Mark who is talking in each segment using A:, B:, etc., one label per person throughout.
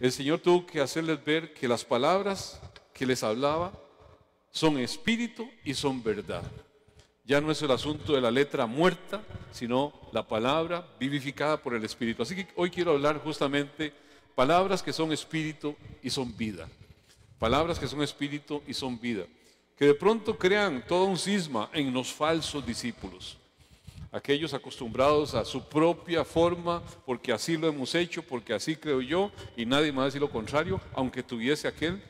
A: el Señor tuvo que hacerles ver que las palabras que les hablaba son espíritu y son verdad. Ya no es el asunto de la letra muerta, sino la palabra vivificada por el Espíritu. Así que hoy quiero hablar justamente palabras que son espíritu y son vida. Palabras que son espíritu y son vida. Que de pronto crean todo un cisma en los falsos discípulos. Aquellos acostumbrados a su propia forma, porque así lo hemos hecho, porque así creo yo, y nadie me va a decir lo contrario, aunque tuviese aquel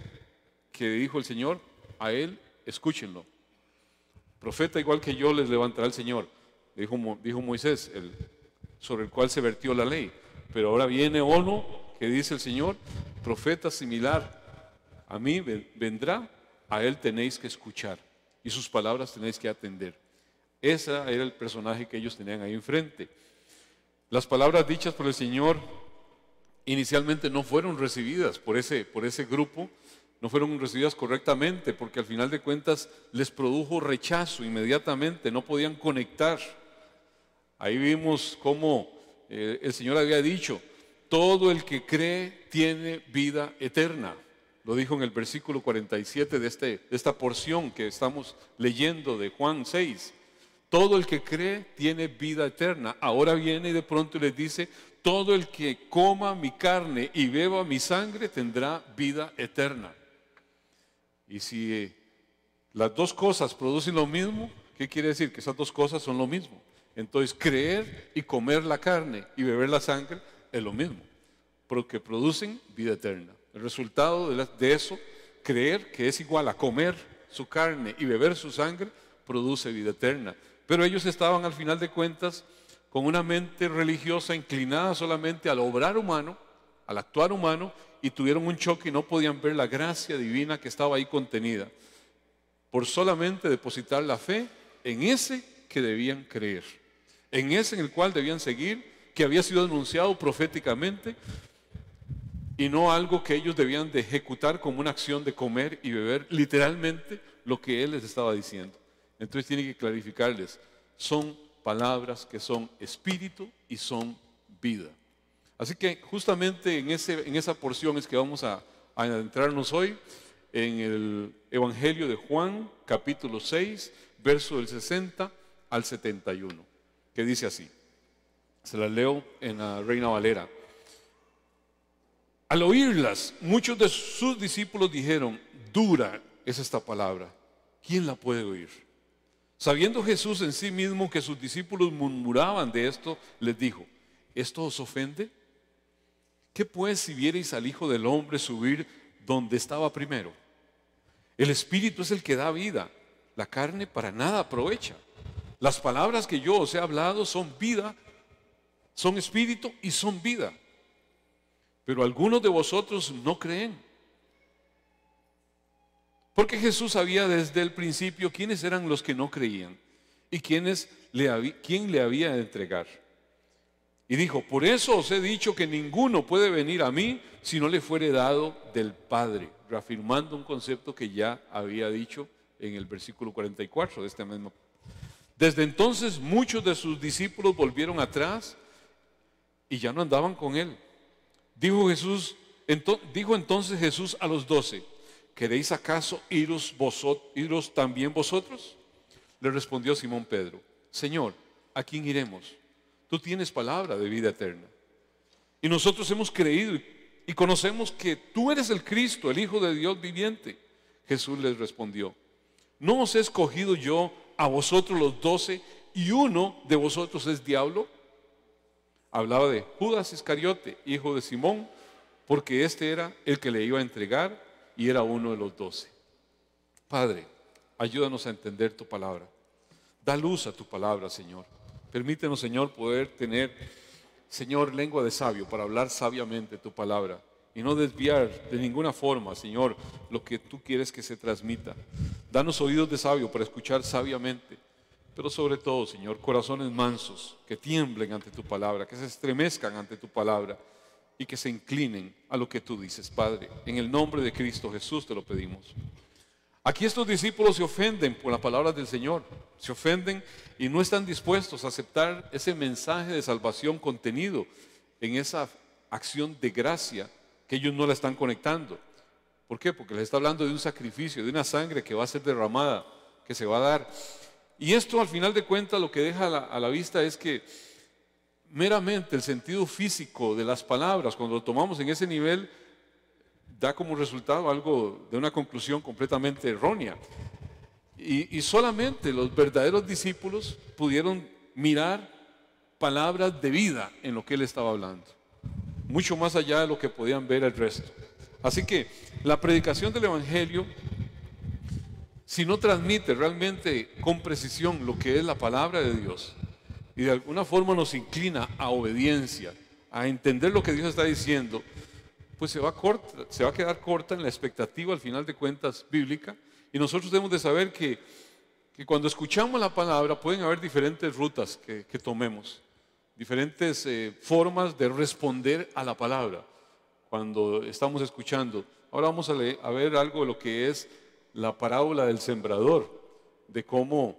A: que dijo el Señor, a él escúchenlo. Profeta igual que yo les levantará el Señor, dijo Moisés, sobre el cual se vertió la ley. Pero ahora viene uno que dice el Señor, profeta similar a mí vendrá, a él tenéis que escuchar y sus palabras tenéis que atender. Ese era el personaje que ellos tenían ahí enfrente. Las palabras dichas por el Señor inicialmente no fueron recibidas por ese grupo, no fueron recibidas correctamente, porque al final de cuentas les produjo rechazo inmediatamente, no podían conectar. Ahí vimos cómo el Señor había dicho, todo el que cree tiene vida eterna. Lo dijo en el versículo 47 de esta porción que estamos leyendo de Juan 6. Todo el que cree tiene vida eterna. Ahora viene y de pronto les dice, todo el que coma mi carne y beba mi sangre tendrá vida eterna. Y si las dos cosas producen lo mismo, ¿qué quiere decir? Que esas dos cosas son lo mismo. Entonces creer y comer la carne y beber la sangre es lo mismo, porque producen vida eterna. El resultado de eso, creer que es igual a comer su carne y beber su sangre, produce vida eterna. Pero ellos estaban al final de cuentas con una mente religiosa inclinada solamente al obrar humano, al actuar humano, y tuvieron un choque y no podían ver la gracia divina que estaba ahí contenida, por solamente depositar la fe en ese que debían creer, en ese en el cual debían seguir, que había sido anunciado proféticamente, y no algo que ellos debían de ejecutar como una acción de comer y beber literalmente lo que Él les estaba diciendo. Entonces tiene que clarificarles, son palabras que son espíritu y son vida. Así que justamente en esa porción es que vamos a adentrarnos hoy en el Evangelio de Juan, capítulo 6, verso del 60 al 71, que dice así. Se las leo en la Reina Valera. Al oírlas, muchos de sus discípulos dijeron, dura es esta palabra, ¿quién la puede oír? Sabiendo Jesús en sí mismo que sus discípulos murmuraban de esto, les dijo, ¿esto os ofende? ¿Qué pues si viereis al Hijo del Hombre subir donde estaba primero? El Espíritu es el que da vida, la carne para nada aprovecha. Las palabras que yo os he hablado son vida, son espíritu y son vida. Pero algunos de vosotros no creen. Porque Jesús sabía desde el principio quiénes eran los que no creían y quién le había de entregar. Y dijo, por eso os he dicho que ninguno puede venir a mí si no le fuere dado del Padre, reafirmando un concepto que ya había dicho en el versículo 44 de este mismo. Desde entonces muchos de sus discípulos volvieron atrás y ya no andaban con él. Dijo entonces Jesús a los 12, ¿queréis acaso iros también vosotros? Le respondió Simón Pedro, Señor, ¿a quién iremos? Tú tienes palabra de vida eterna. Y nosotros hemos creído y conocemos que tú eres el Cristo, el Hijo de Dios viviente. Jesús les respondió, ¿no os he escogido yo a vosotros los 12 y uno de vosotros es diablo? Hablaba de Judas Iscariote, hijo de Simón, porque este era el que le iba a entregar y era uno de los 12. Padre, ayúdanos a entender tu palabra. Da luz a tu palabra, Señor. Permítenos, Señor, poder tener, Señor, lengua de sabio para hablar sabiamente tu palabra y no desviar de ninguna forma, Señor, lo que tú quieres que se transmita. Danos oídos de sabio para escuchar sabiamente, pero sobre todo, Señor, corazones mansos que tiemblen ante tu palabra, que se estremezcan ante tu palabra y que se inclinen a lo que tú dices, Padre. En el nombre de Cristo Jesús te lo pedimos. Aquí estos discípulos se ofenden por las palabras del Señor, se ofenden y no están dispuestos a aceptar ese mensaje de salvación contenido en esa acción de gracia que ellos no la están conectando. ¿Por qué? Porque les está hablando de un sacrificio, de una sangre que va a ser derramada, que se va a dar. Y esto al final de cuentas lo que deja a la vista es que meramente el sentido físico de las palabras, cuando lo tomamos en ese nivel, da como resultado algo de una conclusión completamente errónea. Y solamente los verdaderos discípulos pudieron mirar palabras de vida en lo que él estaba hablando, mucho más allá de lo que podían ver el resto. Así que la predicación del Evangelio, si no transmite realmente con precisión lo que es la palabra de Dios y de alguna forma nos inclina a obediencia, a entender lo que Dios está diciendo, pues se va a quedar corta en la expectativa al final de cuentas bíblica. Y nosotros debemos de saber que cuando escuchamos la palabra pueden haber diferentes rutas que tomemos, diferentes formas de responder a la palabra cuando estamos escuchando. Ahora vamos a ver algo de lo que es la parábola del sembrador, de cómo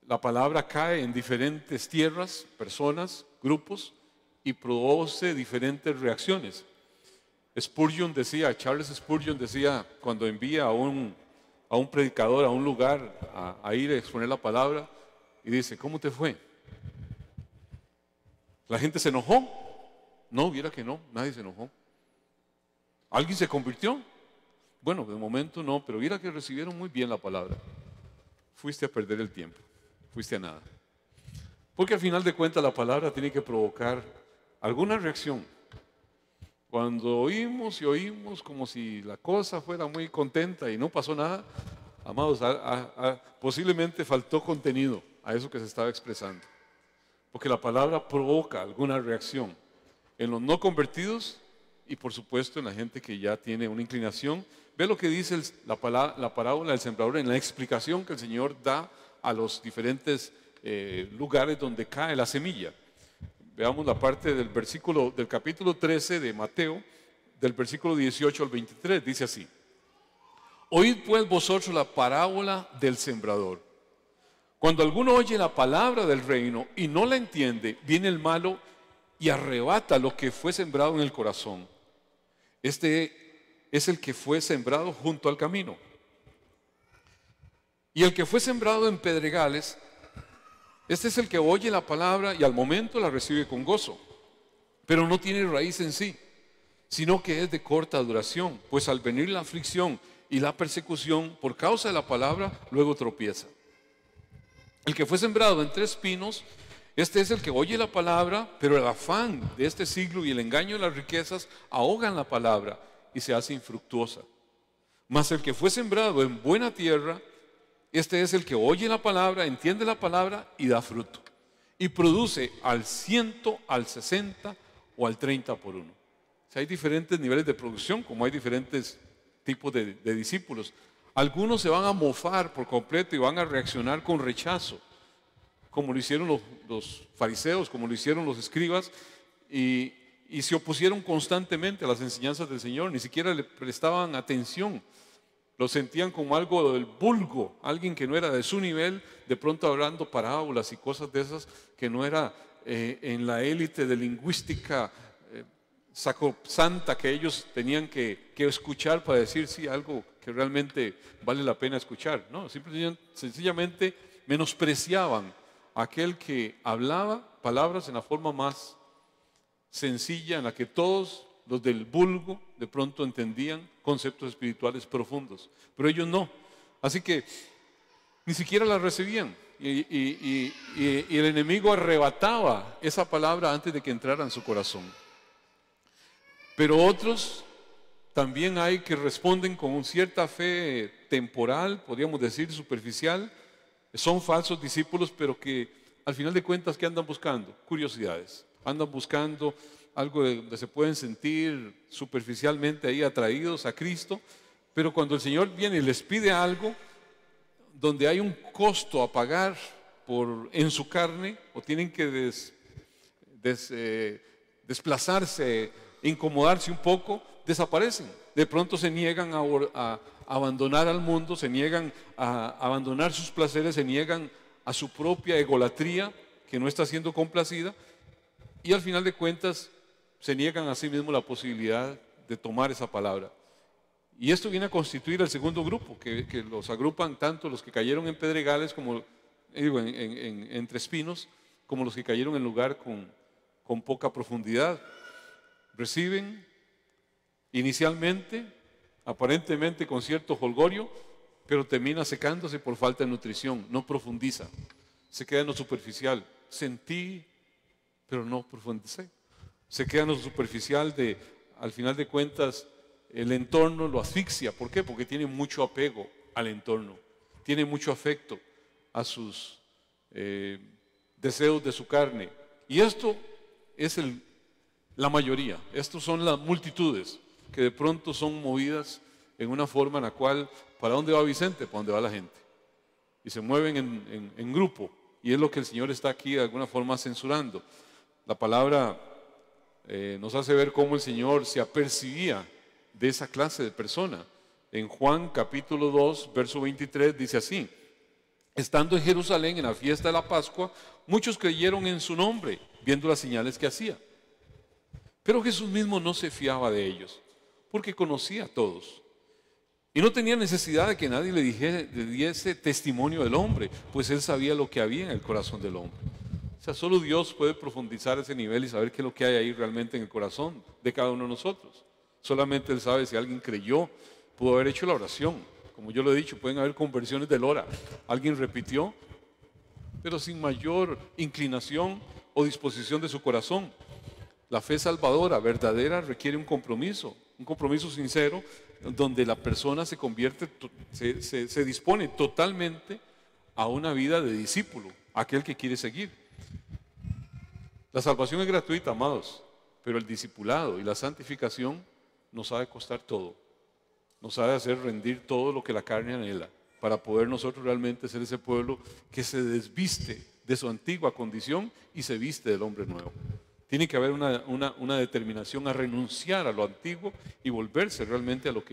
A: la palabra cae en diferentes tierras, personas, grupos, y produce diferentes reacciones. Charles Spurgeon decía, cuando envía a un predicador a un lugar a ir a exponer la palabra, y dice: ¿cómo te fue? ¿La gente se enojó? No, viera que no, nadie se enojó. ¿Alguien se convirtió? Bueno, de momento no, pero viera que recibieron muy bien la palabra. Fuiste a perder el tiempo, fuiste a nada. Porque al final de cuentas la palabra tiene que provocar alguna reacción. Cuando oímos y oímos como si la cosa fuera muy contenta y no pasó nada, amados, posiblemente faltó contenido a eso que se estaba expresando. Porque la palabra provoca alguna reacción en los no convertidos y por supuesto en la gente que ya tiene una inclinación. Ve lo que dice la parábola del sembrador en la explicación que el Señor da a los diferentes lugares donde cae la semilla. Veamos la parte del capítulo 13 de Mateo, del versículo 18 al 23, dice así: Oíd pues vosotros la parábola del sembrador. Cuando alguno oye la palabra del reino y no la entiende, viene el malo y arrebata lo que fue sembrado en el corazón. Este es el que fue sembrado junto al camino. Y el que fue sembrado en pedregales, este es el que oye la palabra y al momento la recibe con gozo, pero no tiene raíz en sí, sino que es de corta duración, pues al venir la aflicción y la persecución por causa de la palabra, luego tropieza. El que fue sembrado entre espinos, este es el que oye la palabra, pero el afán de este siglo y el engaño de las riquezas ahogan la palabra y se hace infructuosa. Mas el que fue sembrado en buena tierra, este es el que oye la palabra, entiende la palabra y da fruto. Y produce al 100, al 60 o al 30 por uno. O sea, hay diferentes niveles de producción, como hay diferentes tipos de discípulos. Algunos se van a mofar por completo y van a reaccionar con rechazo, como lo hicieron los fariseos, como lo hicieron los escribas, y se opusieron constantemente a las enseñanzas del Señor, ni siquiera le prestaban atención. Lo sentían como algo del vulgo, alguien que no era de su nivel, de pronto hablando parábolas y cosas de esas que no era en la élite de lingüística sacrosanta que ellos tenían que escuchar para decir sí, algo que realmente vale la pena escuchar. No, sencillamente menospreciaban a aquel que hablaba palabras en la forma más sencilla, en la que todos los del vulgo de pronto entendían conceptos espirituales profundos, pero ellos no. Así que ni siquiera la recibían y el enemigo arrebataba esa palabra antes de que entrara en su corazón. Pero otros también hay que responden con cierta fe temporal, podríamos decir superficial. Son falsos discípulos, pero que al final de cuentas, ¿qué andan buscando? Curiosidades. Andan buscando algo donde se pueden sentir superficialmente ahí atraídos a Cristo, pero cuando el Señor viene y les pide algo donde hay un costo a pagar en su carne, o tienen que desplazarse, incomodarse un poco, desaparecen. De pronto se niegan a abandonar al mundo, se niegan a abandonar sus placeres, se niegan a su propia egolatría que no está siendo complacida, y al final de cuentas se niegan a sí mismos la posibilidad de tomar esa palabra. Y esto viene a constituir el segundo grupo, que los agrupan tanto los que cayeron en pedregales, como entre espinos, como los que cayeron en lugar con poca profundidad. Reciben inicialmente, aparentemente con cierto jolgorio, pero termina secándose por falta de nutrición, no profundiza, se queda en lo superficial. Sentí, pero no profundicé. Se queda en lo superficial al final de cuentas, el entorno lo asfixia. ¿Por qué? Porque tiene mucho apego al entorno, tiene mucho afecto a sus deseos de su carne. Y esto es la mayoría, estos son las multitudes que de pronto son movidas en una forma en la cual, ¿para dónde va Vicente? ¿Para dónde va la gente? Y se mueven en grupo, y es lo que el Señor está aquí de alguna forma censurando. La palabra nos hace ver cómo el Señor se apercibía de esa clase de persona. En Juan capítulo 2, verso 23 dice así: estando en Jerusalén en la fiesta de la Pascua, muchos creyeron en su nombre, viendo las señales que hacía. Pero Jesús mismo no se fiaba de ellos, porque conocía a todos. Y no tenía necesidad de que nadie le diese testimonio del hombre, pues él sabía lo que había en el corazón del hombre. O sea, solo Dios puede profundizar ese nivel y saber qué es lo que hay ahí realmente en el corazón de cada uno de nosotros. Solamente Él sabe si alguien creyó, pudo haber hecho la oración. Como yo lo he dicho, pueden haber conversiones del hora. Alguien repitió, pero sin mayor inclinación o disposición de su corazón. La fe salvadora, verdadera, requiere un compromiso sincero, donde la persona se convierte, se dispone totalmente a una vida de discípulo, aquel que quiere seguir. La salvación es gratuita, amados, pero el discipulado y la santificación nos ha de costar todo. Nos ha de hacer rendir todo lo que la carne anhela, para poder nosotros realmente ser ese pueblo que se desviste de su antigua condición y se viste del hombre nuevo. Tiene que haber una determinación a renunciar a lo antiguo y volverse realmente a lo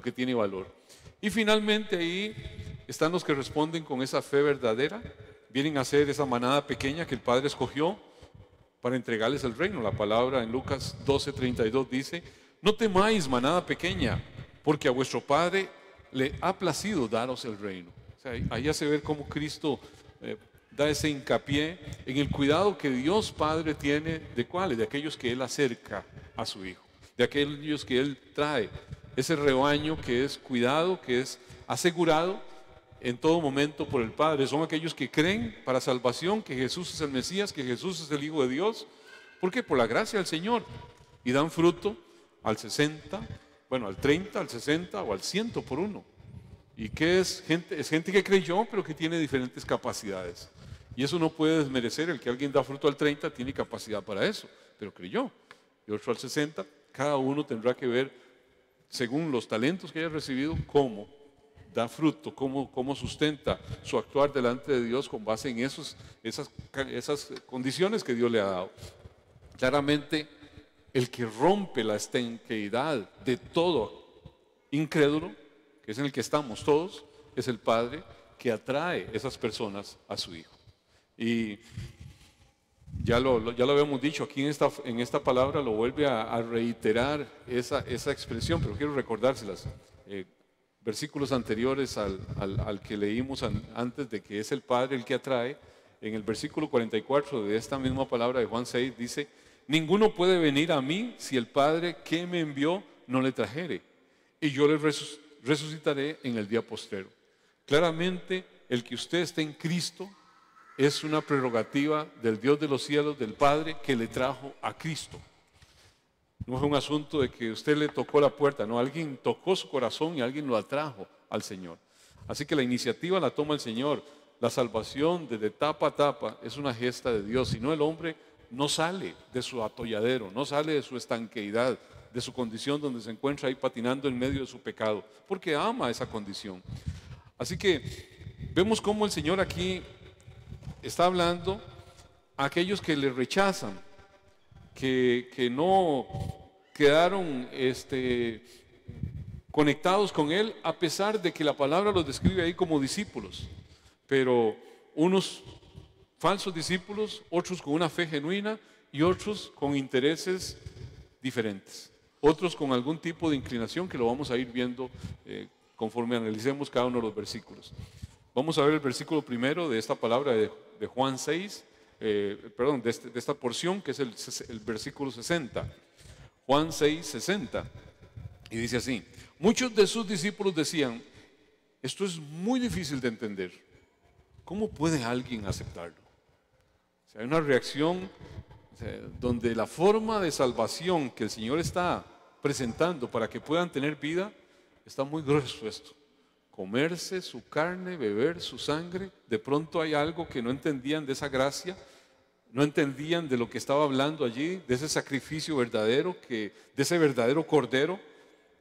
A: que tiene valor. Y finalmente ahí están los que responden con esa fe verdadera. Vienen a ser esa manada pequeña que el Padre escogió para entregarles el reino. La palabra en Lucas 12:32 dice: no temáis, manada pequeña, porque a vuestro Padre le ha placido daros el reino. O sea, ahí ya se ve cómo Cristo da ese hincapié en el cuidado que Dios Padre tiene de cuáles, de aquellos que Él acerca a su Hijo, de aquellos que Él trae, ese rebaño que es cuidado, que es asegurado en todo momento por el Padre. Son aquellos que creen para salvación que Jesús es el Mesías, que Jesús es el Hijo de Dios. ¿Por qué? Por la gracia del Señor. Y dan fruto al 60, bueno, al 30, al 60 o al 100 por uno. ¿Y qué es gente? Es gente que creyó, pero que tiene diferentes capacidades. Y eso no puede desmerecer. El que alguien da fruto al 30 tiene capacidad para eso, pero creyó. Y otro al 60, cada uno tendrá que ver, según los talentos que haya recibido, cómo da fruto, cómo sustenta su actuar delante de Dios con base en esas condiciones que Dios le ha dado. Claramente, el que rompe la estanqueidad de todo incrédulo, que es en el que estamos todos, es el Padre que atrae esas personas a su Hijo. Y ya lo habíamos dicho, aquí en esta palabra lo vuelve a reiterar esa expresión, pero quiero recordárselas. Versículos anteriores al que leímos antes, de que es el Padre el que atrae. En el versículo 44 de esta misma palabra de Juan 6 dice: ninguno puede venir a mí si el Padre que me envió no le trajere, y yo le resucitaré en el día postrero. Claramente, el que usted esté en Cristo es una prerrogativa del Dios de los cielos, del Padre que le trajo a Cristo. No es un asunto de que usted le tocó la puerta, no, alguien tocó su corazón y alguien lo atrajo al Señor. Así que la iniciativa la toma el Señor. La salvación desde tapa a tapa es una gesta de Dios, si no el hombre no sale de su atolladero, no sale de su estanqueidad, de su condición donde se encuentra ahí patinando en medio de su pecado, porque ama esa condición. Así que vemos cómo el Señor aquí está hablando a aquellos que le rechazan, que no quedaron conectados con Él, a pesar de que la palabra los describe ahí como discípulos, pero unos falsos discípulos, otros con una fe genuina y otros con intereses diferentes. Otros con algún tipo de inclinación que lo vamos a ir viendo conforme analicemos cada uno de los versículos. Vamos a ver el versículo primero de esta palabra de Juan 6, perdón, de esta porción que es el versículo 60. Juan 6, 60. Y dice así: muchos de sus discípulos decían, esto es muy difícil de entender. ¿Cómo puede alguien aceptarlo? O sea, hay una reacción donde la forma de salvación que el Señor está presentando para que puedan tener vida, está muy grueso esto. Comerse su carne, beber su sangre. De pronto hay algo que no entendían de esa gracia, no entendían de lo que estaba hablando allí, de ese sacrificio verdadero, de ese verdadero cordero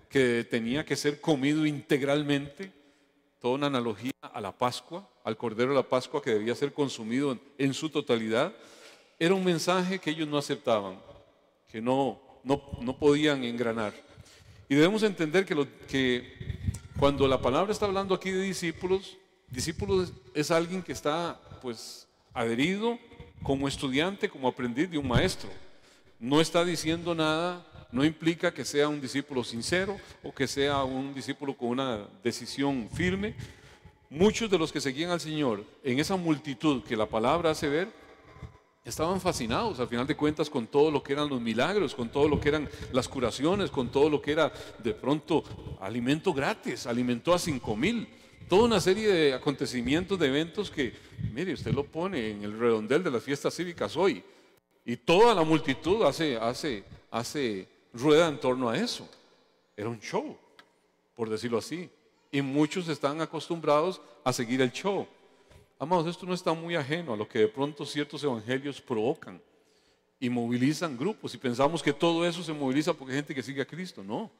A: que tenía que ser comido integralmente. Toda una analogía a la Pascua, al cordero de la Pascua que debía ser consumido en su totalidad. Era un mensaje que ellos no aceptaban, que no podían engranar. Y debemos entender que cuando la palabra está hablando aquí de discípulos es alguien que está pues adherido como estudiante, como aprendiz de un maestro. No está diciendo nada, no implica que sea un discípulo sincero o que sea un discípulo con una decisión firme. Muchos de los que seguían al Señor en esa multitud que la palabra hace ver, estaban fascinados al final de cuentas con todo lo que eran los milagros, con todo lo que eran las curaciones, con todo lo que era de pronto alimento gratis, alimentó a 5,000, toda una serie de acontecimientos, de eventos que, mire, usted lo pone en el redondel de las fiestas cívicas hoy y toda la multitud hace rueda en torno a eso. Era un show, por decirlo así, y muchos están acostumbrados a seguir el show. Amados, esto no está muy ajeno a lo que de pronto ciertos evangelios provocan y movilizan grupos, y pensamos que todo eso se moviliza porque hay gente que sigue a Cristo. No,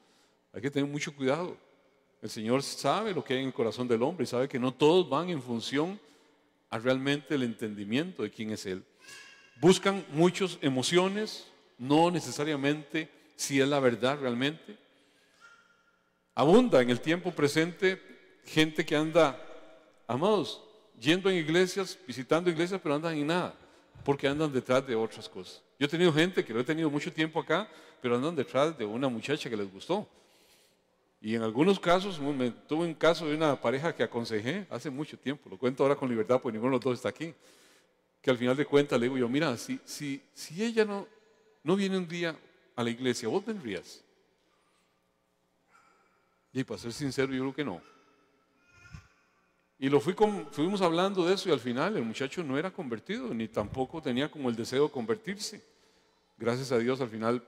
A: hay que tener mucho cuidado. El Señor sabe lo que hay en el corazón del hombre y sabe que no todos van en función a realmente el entendimiento de quién es Él. Buscan muchas emociones, no necesariamente si es la verdad realmente. Abunda en el tiempo presente gente que anda, amados, yendo en iglesias, visitando iglesias, pero andan en nada, porque andan detrás de otras cosas. Yo he tenido gente que lo he tenido mucho tiempo acá, pero andan detrás de una muchacha que les gustó. Y en algunos casos, tuve un caso de una pareja que aconsejé hace mucho tiempo, lo cuento ahora con libertad, porque ninguno de los dos está aquí, que al final de cuentas le digo yo, mira, si ella no viene un día a la iglesia, ¿vos vendrías? Y para ser sincero, yo creo que no. Y fuimos hablando de eso y al final el muchacho no era convertido, ni tampoco tenía como el deseo de convertirse. Gracias a Dios al final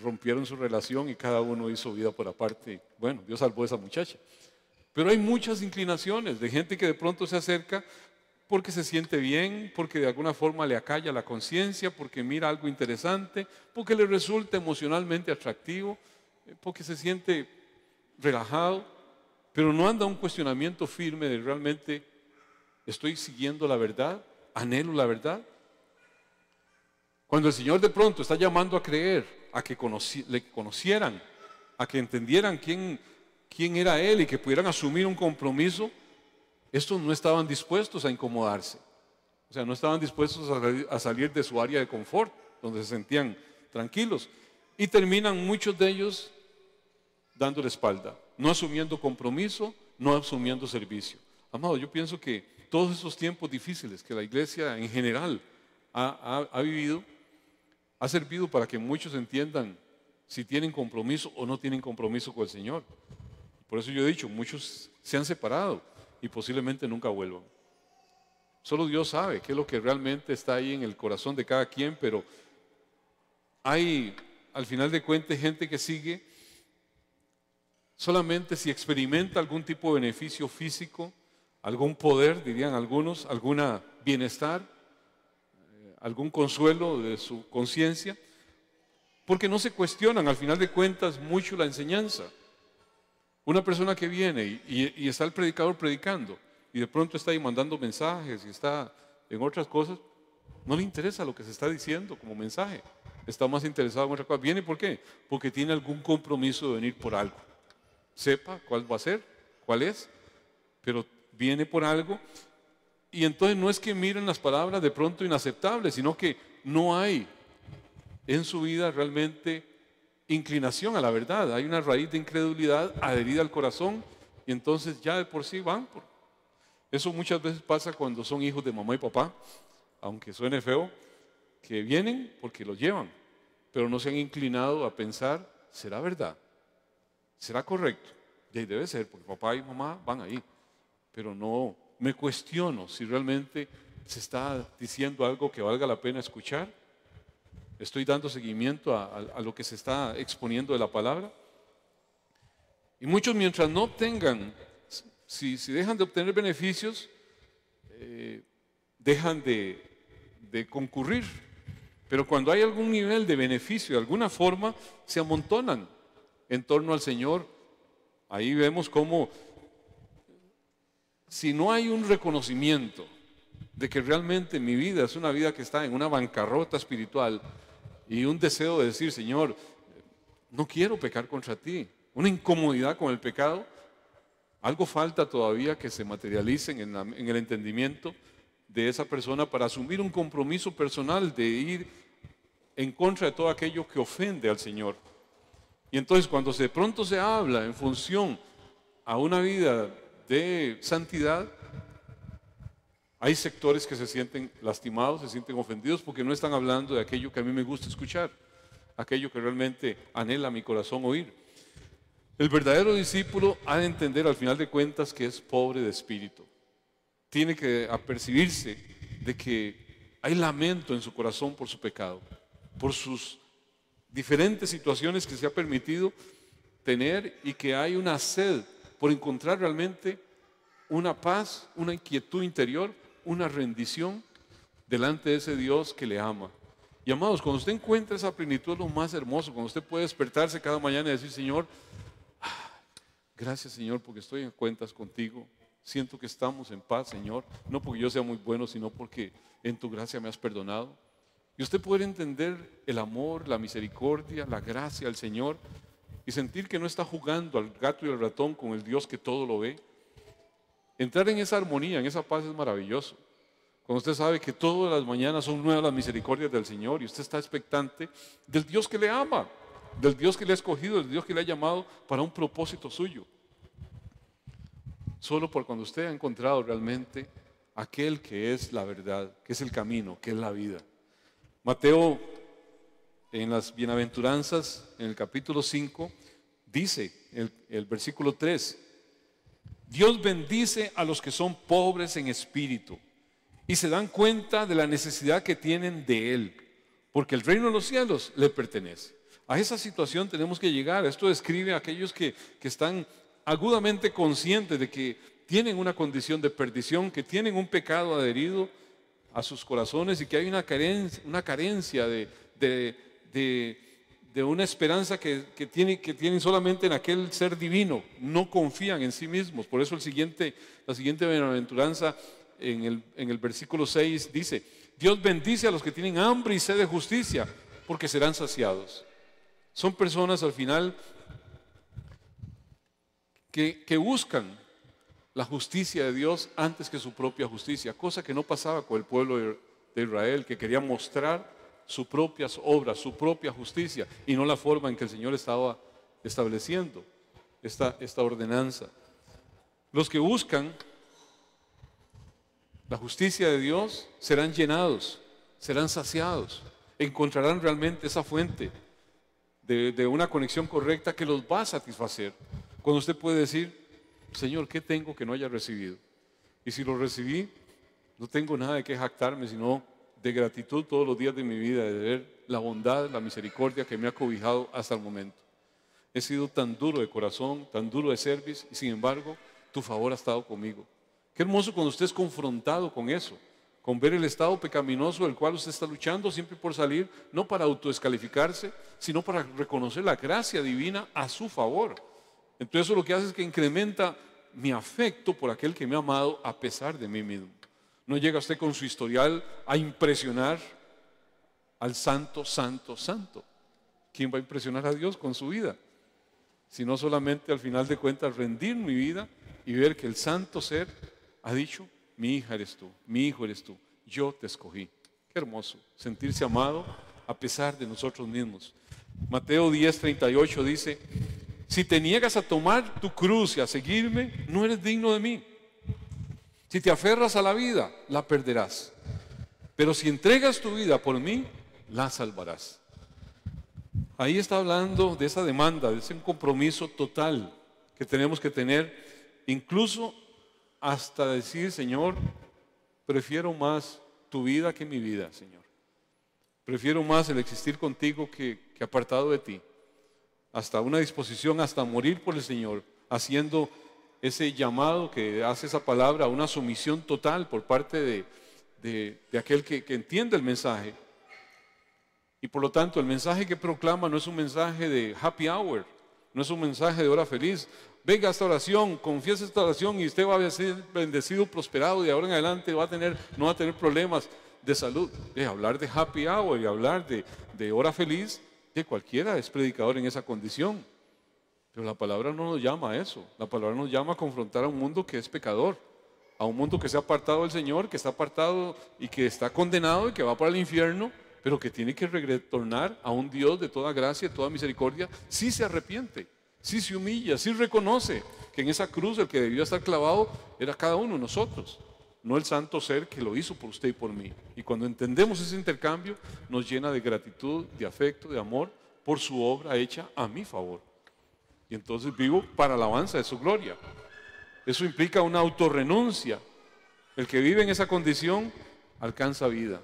A: rompieron su relación y cada uno hizo vida por aparte. Bueno, Dios salvó a esa muchacha. Pero hay muchas inclinaciones de gente que de pronto se acerca porque se siente bien, porque de alguna forma le acalla la conciencia, porque mira algo interesante, porque le resulta emocionalmente atractivo, porque se siente relajado. Pero no anda un cuestionamiento firme de realmente estoy siguiendo la verdad, anhelo la verdad. Cuando el Señor de pronto está llamando a creer, a que le conocieran, a que entendieran quién era Él y que pudieran asumir un compromiso, estos no estaban dispuestos a incomodarse. O sea, no estaban dispuestos a salir de su área de confort, donde se sentían tranquilos. Y terminan muchos de ellos dando la espalda, no asumiendo compromiso, no asumiendo servicio. Amado, yo pienso que todos esos tiempos difíciles que la iglesia en general ha vivido, ha servido para que muchos entiendan si tienen compromiso o no tienen compromiso con el Señor. Por eso yo he dicho, muchos se han separado y posiblemente nunca vuelvan. Solo Dios sabe qué es lo que realmente está ahí en el corazón de cada quien, pero hay al final de cuentas gente que sigue solamente si experimenta algún tipo de beneficio físico, algún poder, dirían algunos, algún bienestar, algún consuelo de su conciencia, porque no se cuestionan al final de cuentas mucho la enseñanza. Una persona que viene y está el predicador predicando y de pronto está ahí mandando mensajes y está en otras cosas, no le interesa lo que se está diciendo como mensaje, está más interesado en otra cosa. ¿Viene por qué? Porque tiene algún compromiso de venir por algo. Sepa cuál va a ser, cuál es, pero viene por algo. Y entonces no es que miren las palabras de pronto inaceptables, sino que no hay en su vida realmente inclinación a la verdad, hay una raíz de incredulidad adherida al corazón y entonces ya de por sí van. Eso muchas veces pasa cuando son hijos de mamá y papá, aunque suene feo, que vienen porque los llevan, pero no se han inclinado a pensar, ¿será verdad? ¿Será correcto? Y ahí debe ser, porque papá y mamá van ahí, pero no me cuestiono si realmente se está diciendo algo que valga la pena escuchar. ¿Estoy dando seguimiento a lo que se está exponiendo de la palabra? Y muchos, mientras no obtengan, si dejan de obtener beneficios, dejan de concurrir. Pero cuando hay algún nivel de beneficio, de alguna forma, se amontonan en torno al Señor. Ahí vemos cómo, si no hay un reconocimiento de que realmente mi vida es una vida que está en una bancarrota espiritual y un deseo de decir, Señor, no quiero pecar contra ti, una incomodidad con el pecado, algo falta todavía que se materialicen en el entendimiento de esa persona para asumir un compromiso personal de ir en contra de todo aquello que ofende al Señor. Y entonces cuando de pronto se habla en función a una vida de santidad, hay sectores que se sienten lastimados, se sienten ofendidos porque no están hablando de aquello que a mí me gusta escuchar, aquello que realmente anhela mi corazón oír. El verdadero discípulo ha de entender al final de cuentas que es pobre de espíritu. Tiene que apercibirse de que hay lamento en su corazón por su pecado, por sus diferentes situaciones que se ha permitido tener y que hay una sed por encontrar realmente una paz, una inquietud interior, una rendición delante de ese Dios que le ama. Y amados, cuando usted encuentra esa plenitud es lo más hermoso, cuando usted puede despertarse cada mañana y decir, Señor, gracias Señor porque estoy en cuentas contigo, siento que estamos en paz Señor, no porque yo sea muy bueno, sino porque en tu gracia me has perdonado. Y usted puede entender el amor, la misericordia, la gracia del Señor y sentir que no está jugando al gato y al ratón con el Dios que todo lo ve. Entrar en esa armonía, en esa paz es maravilloso. Cuando usted sabe que todas las mañanas son nuevas las misericordias del Señor y usted está expectante del Dios que le ama, del Dios que le ha escogido, del Dios que le ha llamado para un propósito suyo. Solo por cuando usted ha encontrado realmente aquel que es la verdad, que es el camino, que es la vida. Mateo, en las bienaventuranzas, en el capítulo 5, dice, el versículo 3, Dios bendice a los que son pobres en espíritu y se dan cuenta de la necesidad que tienen de Él, porque el reino de los cielos le pertenece. A esa situación tenemos que llegar. Esto describe a aquellos que están agudamente conscientes de que tienen una condición de perdición, que tienen un pecado adherido a sus corazones y que hay una carencia de una esperanza que tienen solamente en aquel ser divino. No confían en sí mismos. Por eso la siguiente bienaventuranza en el versículo 6 dice, Dios bendice a los que tienen hambre y sed de justicia, porque serán saciados. Son personas al final que buscan la justicia de Dios antes que su propia justicia, cosa que no pasaba con el pueblo de Israel, que quería mostrar sus propias obras, su propia justicia, y no la forma en que el Señor estaba estableciendo esta ordenanza. Los que buscan la justicia de Dios serán llenados, serán saciados, encontrarán realmente esa fuente de una conexión correcta que los va a satisfacer. Cuando usted puede decir, Señor, ¿qué tengo que no haya recibido? Y si lo recibí, no tengo nada de qué jactarme, sino de gratitud todos los días de mi vida, de ver la bondad, la misericordia que me ha cobijado hasta el momento. He sido tan duro de corazón, tan duro de servicio, y sin embargo, tu favor ha estado conmigo. Qué hermoso cuando usted es confrontado con eso, con ver el estado pecaminoso del cual usted está luchando siempre por salir, no para autodescalificarse, sino para reconocer la gracia divina a su favor. Entonces eso lo que hace es que incrementa mi afecto por aquel que me ha amado a pesar de mí mismo. No llega usted con su historial a impresionar al santo, santo, santo. ¿Quién va a impresionar a Dios con su vida? Sino solamente al final de cuentas rendir mi vida y ver que el santo ser ha dicho, mi hija eres tú, mi hijo eres tú, yo te escogí. Qué hermoso sentirse amado a pesar de nosotros mismos. Mateo 10:38 dice: si te niegas a tomar tu cruz y a seguirme, no eres digno de mí. Si te aferras a la vida, la perderás. Pero si entregas tu vida por mí, la salvarás. Ahí está hablando de esa demanda, de ese compromiso total que tenemos que tener, incluso hasta decir: Señor, prefiero más tu vida que mi vida, Señor. Prefiero más el existir contigo que apartado de ti. Hasta una disposición, hasta morir por el Señor, haciendo ese llamado que hace esa palabra, una sumisión total por parte de aquel que entiende el mensaje. Y por lo tanto, el mensaje que proclama no es un mensaje de happy hour, no es un mensaje de hora feliz. Venga a esta oración, confiese esta oración y usted va a ser bendecido, prosperado, y de ahora en adelante no va a tener problemas de salud. Hablar de happy hour y hablar de hora feliz, que cualquiera es predicador en esa condición. Pero la palabra no nos llama a eso. La palabra nos llama a confrontar a un mundo que es pecador, a un mundo que se ha apartado del Señor, que está apartado y que está condenado y que va para el infierno, pero que tiene que retornar a un Dios de toda gracia y toda misericordia, si se arrepiente, si se humilla, si reconoce que en esa cruz el que debió estar clavado era cada uno de nosotros, no el santo ser que lo hizo por usted y por mí. Y cuando entendemos ese intercambio, nos llena de gratitud, de afecto, de amor por su obra hecha a mi favor. Y entonces vivo para alabanza de su gloria. Eso implica una autorrenuncia. El que vive en esa condición alcanza vida,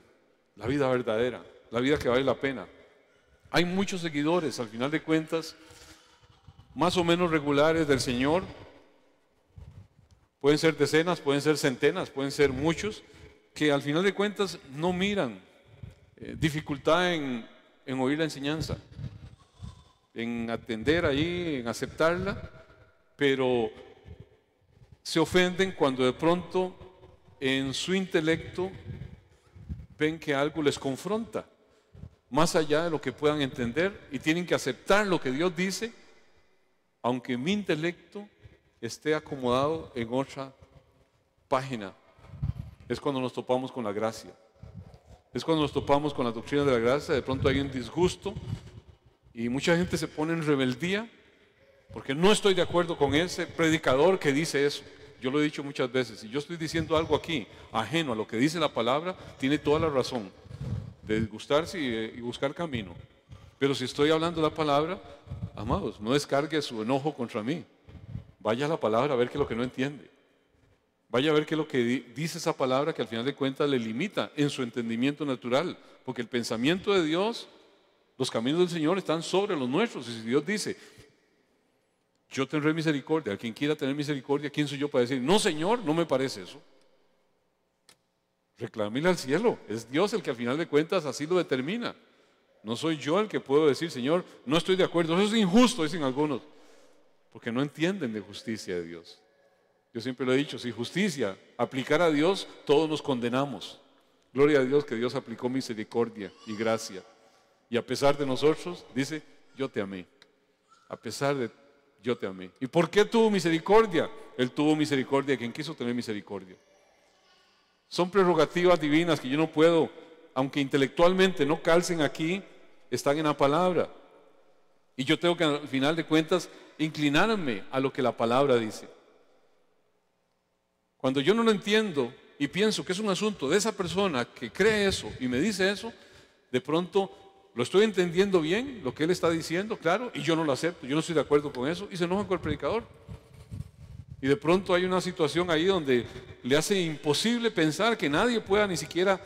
A: la vida verdadera, la vida que vale la pena. Hay muchos seguidores, al final de cuentas, más o menos regulares del Señor. Pueden ser decenas, pueden ser centenas, pueden ser muchos, que al final de cuentas no miran dificultad en oír la enseñanza, en atender ahí, en aceptarla, pero se ofenden cuando de pronto en su intelecto ven que algo les confronta, más allá de lo que puedan entender, y tienen que aceptar lo que Dios dice, aunque mi intelecto esté acomodado en otra página. Es cuando nos topamos con la gracia, es cuando nos topamos con la doctrina de la gracia. De pronto hay un disgusto y mucha gente se pone en rebeldía porque no estoy de acuerdo con ese predicador que dice eso. Yo lo he dicho muchas veces, si yo estoy diciendo algo aquí ajeno a lo que dice la palabra, tiene toda la razón de disgustarse y buscar camino. Pero si estoy hablando la palabra, amados, no descargue su enojo contra mí. Vaya a la palabra a ver qué es lo que no entiende. Vaya a ver qué es lo que dice esa palabra, que al final de cuentas le limita en su entendimiento natural. Porque el pensamiento de Dios, los caminos del Señor están sobre los nuestros. Y si Dios dice: yo tendré misericordia, a quien quiera tener misericordia, ¿quién soy yo para decir: no, Señor, no me parece eso? Reclámele al cielo. Es Dios el que al final de cuentas así lo determina. No soy yo el que puedo decir: Señor, no estoy de acuerdo, eso es injusto, dicen algunos, porque no entienden de justicia de Dios. Yo siempre lo he dicho: si justicia aplicara a Dios, todos nos condenamos. Gloria a Dios que Dios aplicó misericordia y gracia. Y a pesar de nosotros, dice: yo te amé. A pesar de yo te amé. ¿Y por qué tuvo misericordia? Él tuvo misericordia de quien quiso tener misericordia. Son prerrogativas divinas que yo no puedo, aunque intelectualmente no calcen aquí, están en la palabra. Y yo tengo que al final de cuentas inclinarme a lo que la palabra dice. Cuando yo no lo entiendo y pienso que es un asunto de esa persona que cree eso y me dice eso, de pronto lo estoy entendiendo bien, lo que él está diciendo, claro, y yo no lo acepto, yo no estoy de acuerdo con eso, y se enoja con el predicador. Y de pronto hay una situación ahí donde le hace imposible pensar que nadie pueda, ni siquiera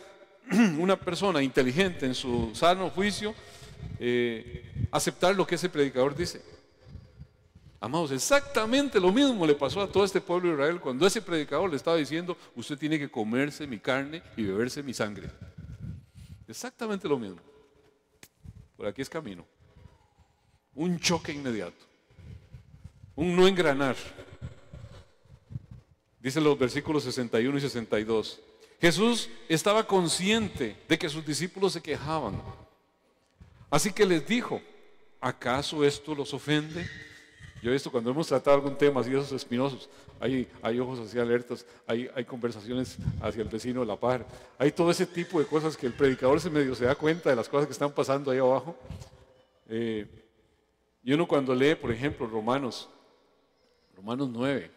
A: una persona inteligente en su sano juicio, aceptar lo que ese predicador dice. Amados, exactamente lo mismo le pasó a todo este pueblo de Israel cuando ese predicador le estaba diciendo: usted tiene que comerse mi carne y beberse mi sangre. Exactamente lo mismo. Por aquí es camino. Un choque inmediato, un no engranar. Dicen los versículos 61 y 62. Jesús estaba consciente de que sus discípulos se quejaban. Así que les dijo: ¿acaso esto los ofende? Yo he visto cuando hemos tratado algún tema así de esos espinosos, hay ojos así alertas, hay conversaciones hacia el vecino de la par, hay todo ese tipo de cosas que el predicador se da cuenta de las cosas que están pasando ahí abajo. Y uno cuando lee, por ejemplo, Romanos 9,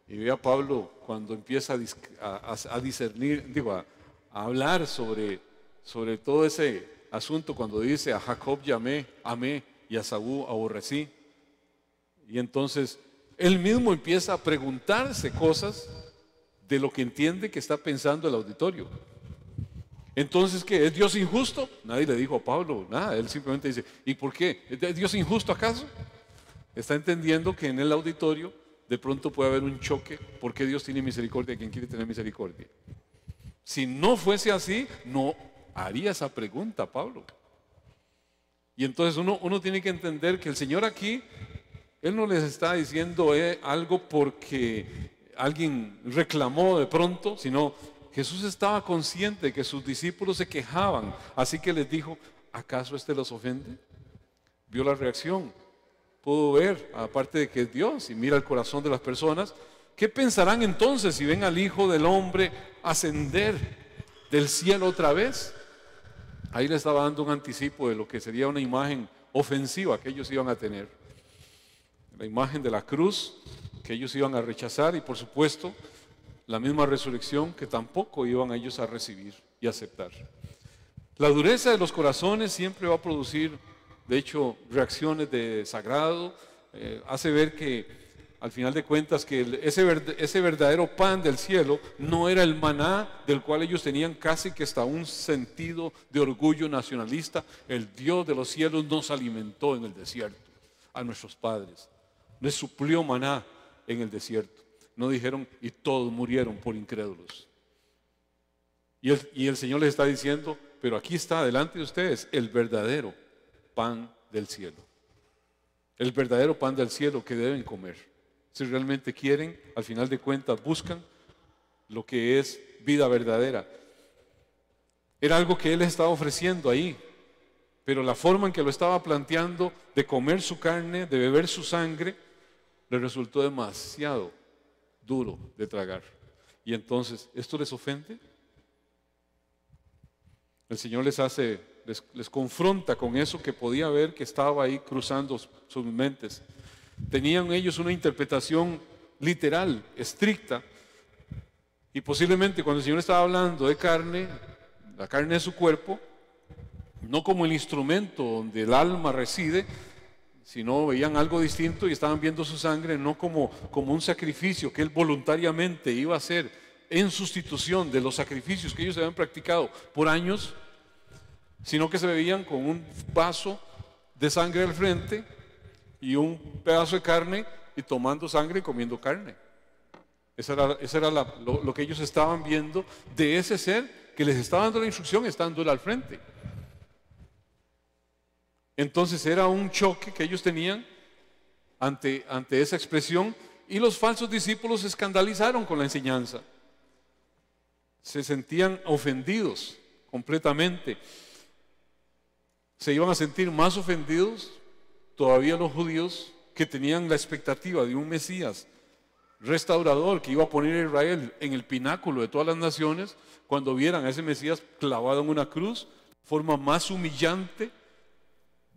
A: y ve a Pablo cuando empieza a discernir, a hablar sobre todo ese asunto, cuando dice: a Jacob amé y a Esaú aborrecí. Y entonces él mismo empieza a preguntarse cosas de lo que entiende que está pensando el auditorio. Entonces, ¿qué? ¿Es Dios injusto? Nadie le dijo a Pablo nada, él simplemente dice: ¿y por qué? ¿Es Dios injusto acaso? Está entendiendo que en el auditorio de pronto puede haber un choque. ¿Por qué Dios tiene misericordia de quien quiere tener misericordia? Si no fuese así, no haría esa pregunta Pablo. Y entonces uno tiene que entender que el Señor aquí, Él no les está diciendo algo porque alguien reclamó de pronto, sino Jesús estaba consciente de que sus discípulos se quejaban, así que les dijo: ¿acaso este los ofende? Vio la reacción, pudo ver, aparte de que es Dios y mira el corazón de las personas, ¿qué pensarán entonces si ven al Hijo del Hombre ascender del cielo otra vez? Ahí le estaba dando un anticipo de lo que sería una imagen ofensiva que ellos iban a tener. La imagen de la cruz que ellos iban a rechazar, y por supuesto la misma resurrección que tampoco iban ellos a recibir y aceptar. La dureza de los corazones siempre va a producir, de hecho, reacciones de desagrado. Hace ver que al final de cuentas que ese verdadero pan del cielo no era el maná del cual ellos tenían casi que hasta un sentido de orgullo nacionalista. El Dios de los cielos nos alimentó en el desierto, a nuestros padres les suplió maná en el desierto. No dijeron: y todos murieron por incrédulos. Y el Señor les está diciendo: pero aquí está delante de ustedes el verdadero pan del cielo. El verdadero pan del cielo que deben comer. Si realmente quieren, al final de cuentas, buscan lo que es vida verdadera. Era algo que Él les estaba ofreciendo ahí, pero la forma en que lo estaba planteando, de comer su carne, de beber su sangre, le resultó demasiado duro de tragar. Y entonces, ¿esto les ofende? El Señor les confronta con eso que podía ver que estaba ahí cruzando sus mentes. Tenían ellos una interpretación literal, estricta, y posiblemente cuando el Señor estaba hablando de carne, la carne de su cuerpo, no como el instrumento donde el alma reside, sino veían algo distinto y estaban viendo su sangre no como un sacrificio que Él voluntariamente iba a hacer en sustitución de los sacrificios que ellos habían practicado por años, sino que se veían con un vaso de sangre al frente y un pedazo de carne, y tomando sangre y comiendo carne. Esa era lo que ellos estaban viendo de ese ser que les estaba dando la instrucción, estándole al frente. Entonces era un choque que ellos tenían ante esa expresión, y los falsos discípulos se escandalizaron con la enseñanza. Se sentían ofendidos completamente. Se iban a sentir más ofendidos todavía los judíos, que tenían la expectativa de un Mesías restaurador que iba a poner a Israel en el pináculo de todas las naciones, cuando vieran a ese Mesías clavado en una cruz, forma más humillante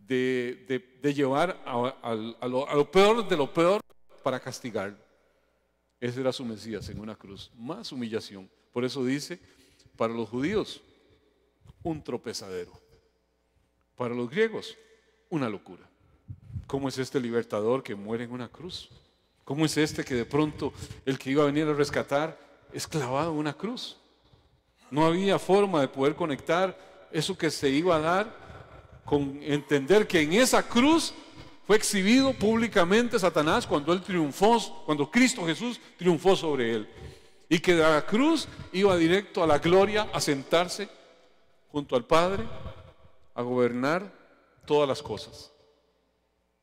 A: de llevar a lo peor de lo peor para castigar. Ese era su Mesías en una cruz, más humillación. Por eso dice: para los judíos, un tropezadero; para los griegos, una locura. ¿Cómo es este libertador que muere en una cruz? ¿Cómo es este que de pronto el que iba a venir a rescatar es clavado en una cruz? No había forma de poder conectar eso que se iba a dar con entender que en esa cruz fue exhibido públicamente Satanás cuando él triunfó, cuando Cristo Jesús triunfó sobre él, y que de la cruz iba directo a la gloria, a sentarse junto al Padre, a gobernar todas las cosas.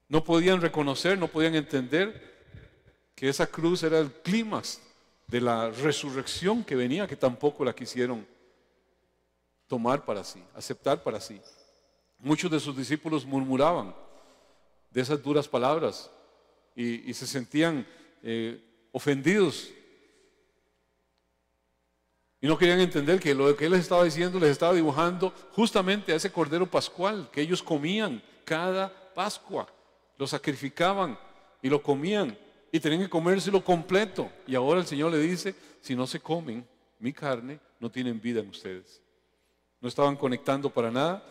A: No podían reconocer, no podían entender que esa cruz era el clímax de la resurrección que venía, que tampoco la quisieron tomar para sí, aceptar para sí. Muchos de sus discípulos murmuraban de esas duras palabras y se sentían ofendidos. Y no querían entender que lo que Él les estaba diciendo les estaba dibujando justamente a ese cordero pascual que ellos comían cada Pascua. Lo sacrificaban y lo comían y tenían que comérselo completo. Y ahora el Señor le dice, si no se comen mi carne, no tienen vida en ustedes. No estaban conectando para nada.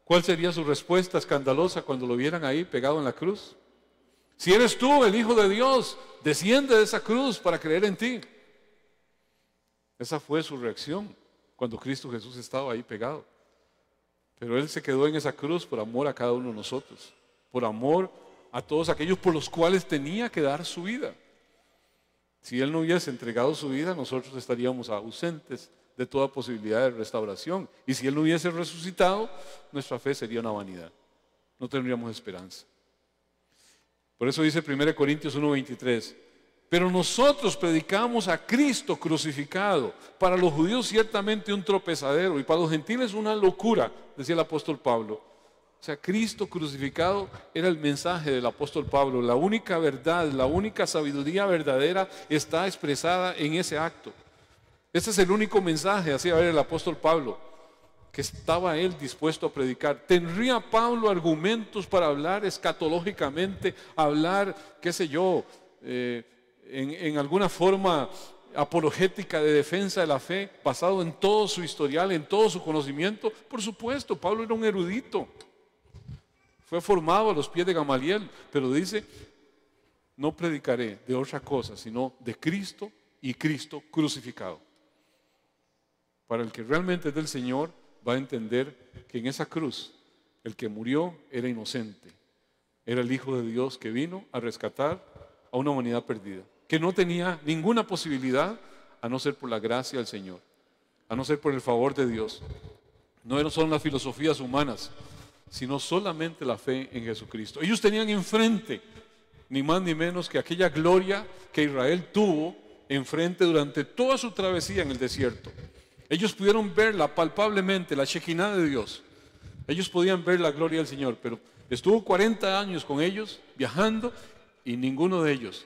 A: ¿Cuál sería su respuesta escandalosa cuando lo vieran ahí pegado en la cruz? Si eres tú el Hijo de Dios, desciende de esa cruz para creer en ti. Esa fue su reacción cuando Cristo Jesús estaba ahí pegado. Pero Él se quedó en esa cruz por amor a cada uno de nosotros, por amor a todos aquellos por los cuales tenía que dar su vida. Si Él no hubiese entregado su vida, nosotros estaríamos ausentes de toda posibilidad de restauración. Y si Él no hubiese resucitado, nuestra fe sería una vanidad. No tendríamos esperanza. Por eso dice 1 Corintios 1:23, pero nosotros predicamos a Cristo crucificado, para los judíos ciertamente un tropezadero y para los gentiles una locura, decía el apóstol Pablo. O sea, Cristo crucificado era el mensaje del apóstol Pablo. La única verdad, la única sabiduría verdadera está expresada en ese acto. Ese es el único mensaje, hacía ver el apóstol Pablo, que estaba él dispuesto a predicar. ¿Tendría Pablo argumentos para hablar escatológicamente, hablar, qué sé yo, en alguna forma apologética de defensa de la fe, basado en todo su historial, en todo su conocimiento? Por supuesto, Pablo era un erudito, fue formado a los pies de Gamaliel, pero dice, no predicaré de otra cosa, sino de Cristo y Cristo crucificado. Para el que realmente es del Señor, va a entender que en esa cruz, el que murió era inocente, era el Hijo de Dios que vino a rescatar a una humanidad perdida, que no tenía ninguna posibilidad a no ser por la gracia del Señor, a no ser por el favor de Dios. No son las filosofías humanas, sino solamente la fe en Jesucristo. Ellos tenían enfrente, ni más ni menos que aquella gloria que Israel tuvo enfrente durante toda su travesía en el desierto. Ellos pudieron verla palpablemente, la Shekinah de Dios. Ellos podían ver la gloria del Señor, pero estuvo 40 años con ellos, viajando, y ninguno de ellos,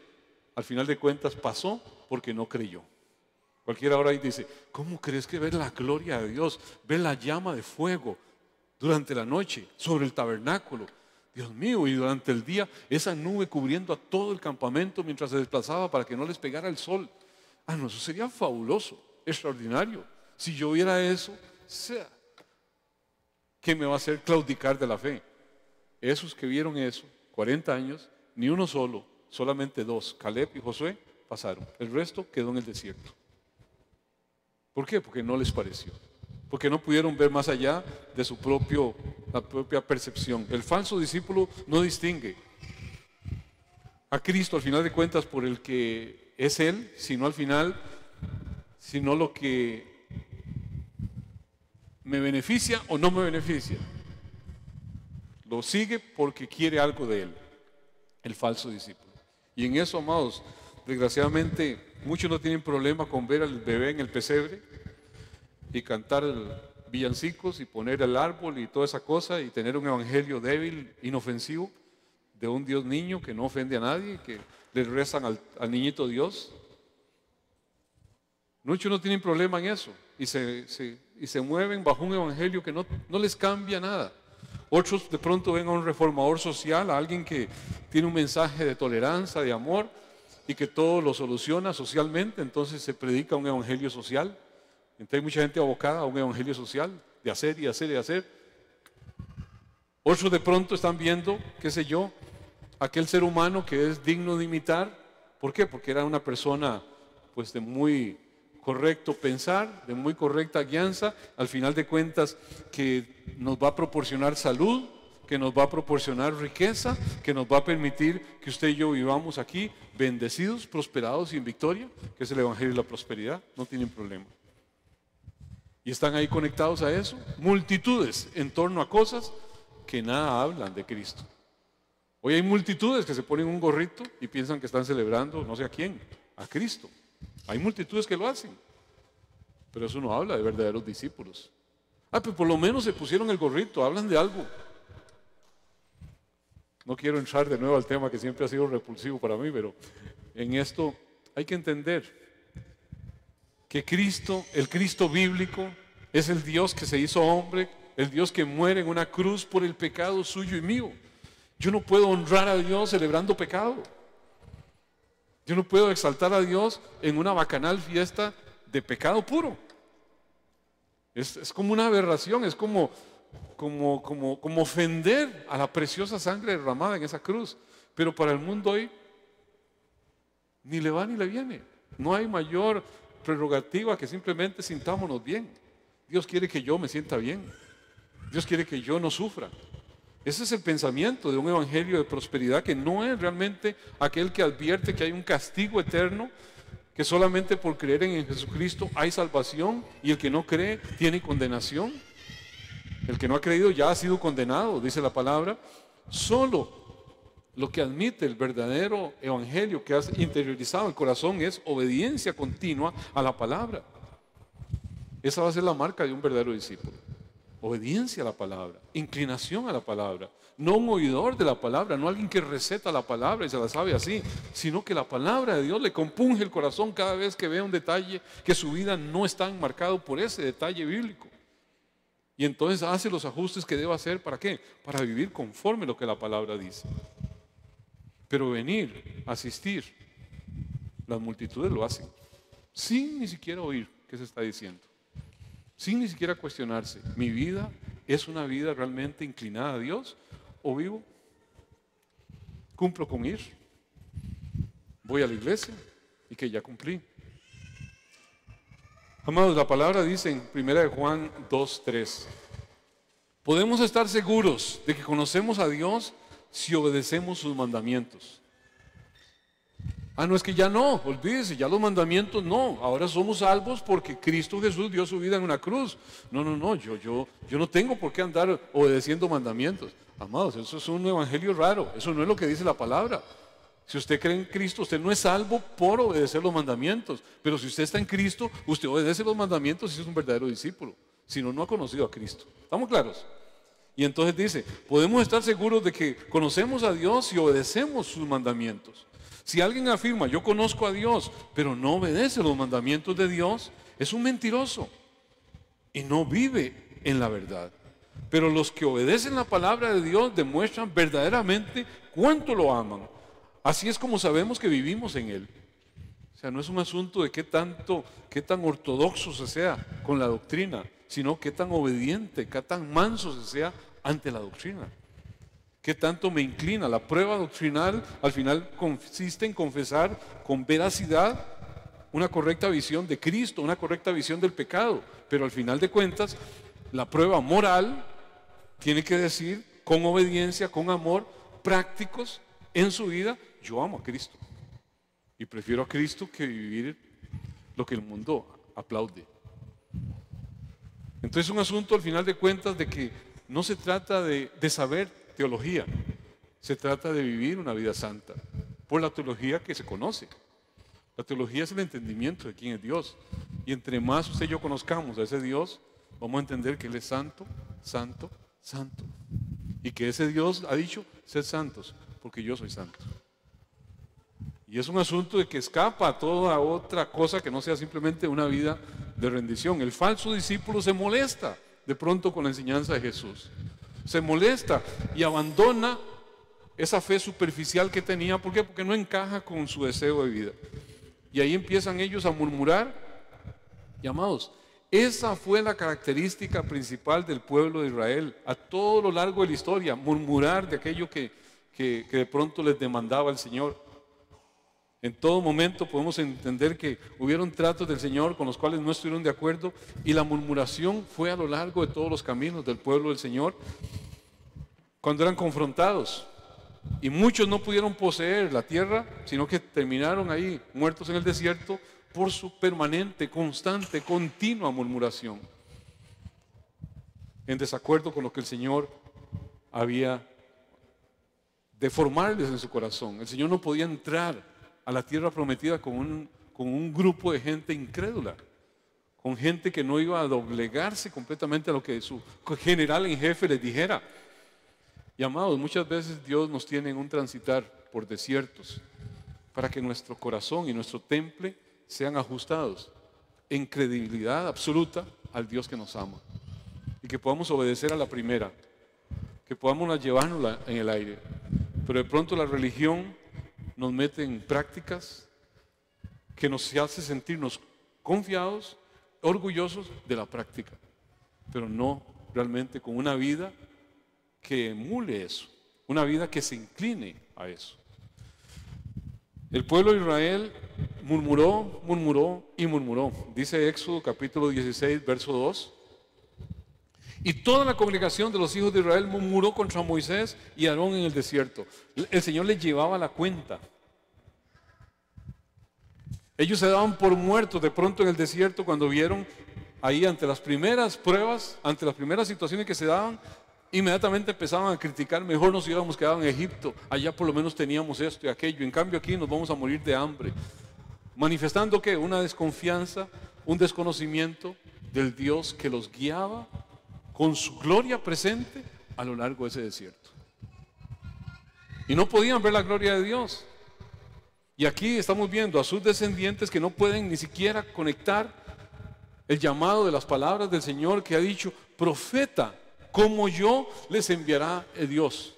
A: al final de cuentas, pasó porque no creyó. Cualquiera ahora ahí dice, ¿cómo crees que ver la gloria de Dios, ver la llama de fuego durante la noche sobre el tabernáculo? Dios mío, y durante el día esa nube cubriendo a todo el campamento mientras se desplazaba para que no les pegara el sol. No, eso sería fabuloso, extraordinario. Si yo viera eso, ¿qué me va a hacer claudicar de la fe? Esos que vieron eso, 40 años, ni uno solo, solamente dos, Caleb y Josué, pasaron. El resto quedó en el desierto. ¿Por qué? Porque no les pareció. Porque no pudieron ver más allá de la propia percepción. El falso discípulo no distingue a Cristo al final de cuentas por el que es Él, sino al final, sino lo que me beneficia o no me beneficia. Lo sigue porque quiere algo de Él, el falso discípulo. Y en eso, amados, desgraciadamente muchos no tienen problema con ver al bebé en el pesebre y cantar villancicos y poner el árbol y toda esa cosa y tener un evangelio débil, inofensivo, de un Dios niño que no ofende a nadie, que le rezan al niñito Dios. Muchos no tienen problema en eso y se mueven bajo un evangelio que no les cambia nada. Otros de pronto ven a un reformador social, a alguien que tiene un mensaje de tolerancia, de amor y que todo lo soluciona socialmente, entonces se predica un evangelio social. Entonces hay mucha gente abocada a un evangelio social, de hacer y hacer y hacer. Otros de pronto están viendo, qué sé yo, aquel ser humano que es digno de imitar. ¿Por qué? Porque era una persona pues de muy correcto pensar, de muy correcta guianza, al final de cuentas que nos va a proporcionar salud, que nos va a proporcionar riqueza, que nos va a permitir que usted y yo vivamos aquí bendecidos, prosperados y en victoria, que es el evangelio de la prosperidad. No tienen problema. Y están ahí conectados a eso, multitudes en torno a cosas que nada hablan de Cristo. Hoy hay multitudes que se ponen un gorrito y piensan que están celebrando no sé a quién, a Cristo. Hay multitudes que lo hacen, pero eso no habla de verdaderos No quiero entrar de nuevo al tema que siempre ha sido repulsivo para mí, pero en esto hay que entender que Cristo, el Cristo bíblico, es el Dios que se hizo hombre, el Dios que muere en una cruz por el pecado suyo y mío. Yo no puedo honrar a Dios celebrando pecado. Yo no puedo exaltar a Dios en una bacanal fiesta de pecado puro. Es como una aberración, es como ofender a la preciosa sangre derramada en esa cruz. Pero para el mundo hoy ni le va ni le viene. No hay mayor prerrogativa que simplemente sintámonos bien. Dios quiere que yo me sienta bien. Dios quiere que yo no sufra. Ese es el pensamiento de un evangelio de prosperidad, que no es realmente aquel que advierte que hay un castigo eterno, que solamente por creer en Jesucristo hay salvación y el que no cree tiene condenación. El que no ha creído ya ha sido condenado, dice la palabra. Solo lo que admite el verdadero evangelio que has interiorizado el corazón es obediencia continua a la palabra. Esa va a ser la marca de un verdadero discípulo. Obediencia a la palabra, inclinación a la palabra, no un oidor de la palabra, no alguien que receta la palabra y se la sabe así, sino que la palabra de Dios le compunge el corazón cada vez que ve un detalle que su vida no está enmarcado por ese detalle bíblico. Y entonces hace los ajustes que debe hacer. ¿Para qué? Para vivir conforme a lo que la palabra dice. Pero venir, asistir, las multitudes lo hacen, sin ni siquiera oír qué se está diciendo. Sin ni siquiera cuestionarse, ¿mi vida es una vida realmente inclinada a Dios? ¿O vivo? ¿Cumplo con ir? ¿Voy a la iglesia? Y que ya cumplí. Amados, la palabra dice en 1 Juan 2:3, podemos estar seguros de que conocemos a Dios si obedecemos sus mandamientos. No, es que ya no, olvídese, ya los mandamientos no, ahora somos salvos porque Cristo Jesús dio su vida en una cruz. No, yo no tengo por qué andar obedeciendo mandamientos. Amados, eso es un evangelio raro, eso no es lo que dice la palabra. Si usted cree en Cristo, usted no es salvo por obedecer los mandamientos, pero si usted está en Cristo, usted obedece los mandamientos y es un verdadero discípulo. Si no, no ha conocido a Cristo. ¿Estamos claros? Y entonces dice, podemos estar seguros de que conocemos a Dios y obedecemos sus mandamientos. Si alguien afirma, yo conozco a Dios, pero no obedece los mandamientos de Dios, es un mentiroso y no vive en la verdad. Pero los que obedecen la palabra de Dios demuestran verdaderamente cuánto lo aman. Así es como sabemos que vivimos en Él. O sea, no es un asunto de qué tan ortodoxo se sea con la doctrina, sino qué tan obediente, qué tan manso se sea ante la doctrina. ¿Qué tanto me inclina? La prueba doctrinal al final consiste en confesar con veracidad una correcta visión de Cristo, una correcta visión del pecado. Pero al final de cuentas, la prueba moral tiene que decir con obediencia, con amor, prácticos en su vida, yo amo a Cristo. Y prefiero a Cristo que vivir lo que el mundo aplaude. Entonces es un asunto al final de cuentas de que no se trata de saber teología, se trata de vivir una vida santa por la teología que se conoce. La teología es el entendimiento de quién es Dios, y entre más usted y yo conozcamos a ese Dios, vamos a entender que Él es santo, santo, santo, y que ese Dios ha dicho, sed santos, porque yo soy santo. Y es un asunto de que escapa a toda otra cosa que no sea simplemente una vida de rendición. El falso discípulo se molesta de pronto con la enseñanza de Jesús. Se molesta y abandona esa fe superficial que tenía. ¿Por qué? Porque no encaja con su deseo de vida. Y ahí empiezan ellos a murmurar. Y amados, esa fue la característica principal del pueblo de Israel a todo lo largo de la historia, murmurar de aquello que de pronto les demandaba el Señor. En todo momento podemos entender que hubieron tratos del Señor con los cuales no estuvieron de acuerdo, y la murmuración fue a lo largo de todos los caminos del pueblo del Señor cuando eran confrontados, y muchos no pudieron poseer la tierra, sino que terminaron ahí muertos en el desierto por su permanente, constante, continua murmuración, en desacuerdo con lo que el Señor había de formarles en su corazón. El Señor no podía entrar a la tierra prometida con un grupo de gente incrédula, con gente que no iba a doblegarse completamente a lo que su general en jefe les dijera. Y amados, muchas veces Dios nos tiene en un transitar por desiertos para que nuestro corazón y nuestro temple sean ajustados en credibilidad absoluta al Dios que nos ama. Y que podamos obedecer a la primera, que podamos llevarnos en el aire. Pero de pronto la religión nos mete en prácticas que nos hace sentirnos confiados, orgullosos de la práctica, pero no realmente con una vida que emule eso, una vida que se incline a eso. El pueblo de Israel murmuró, murmuró y murmuró. Dice Éxodo capítulo 16, verso 2. Y toda la congregación de los hijos de Israel murmuró contra Moisés y Aarón en el desierto. El Señor les llevaba la cuenta. Ellos se daban por muertos de pronto en el desierto cuando vieron ahí ante las primeras pruebas, ante las primeras situaciones que se daban, inmediatamente empezaban a criticar: mejor nos hubiéramos quedado en Egipto, allá por lo menos teníamos esto y aquello, en cambio aquí nos vamos a morir de hambre. Manifestando ¿qué? Una desconfianza, un desconocimiento del Dios que los guiaba con su gloria presente a lo largo de ese desierto. Y no podían ver la gloria de Dios. Y aquí estamos viendo a sus descendientes que no pueden ni siquiera conectar el llamado de las palabras del Señor, que ha dicho: profeta como yo les enviará el Dios.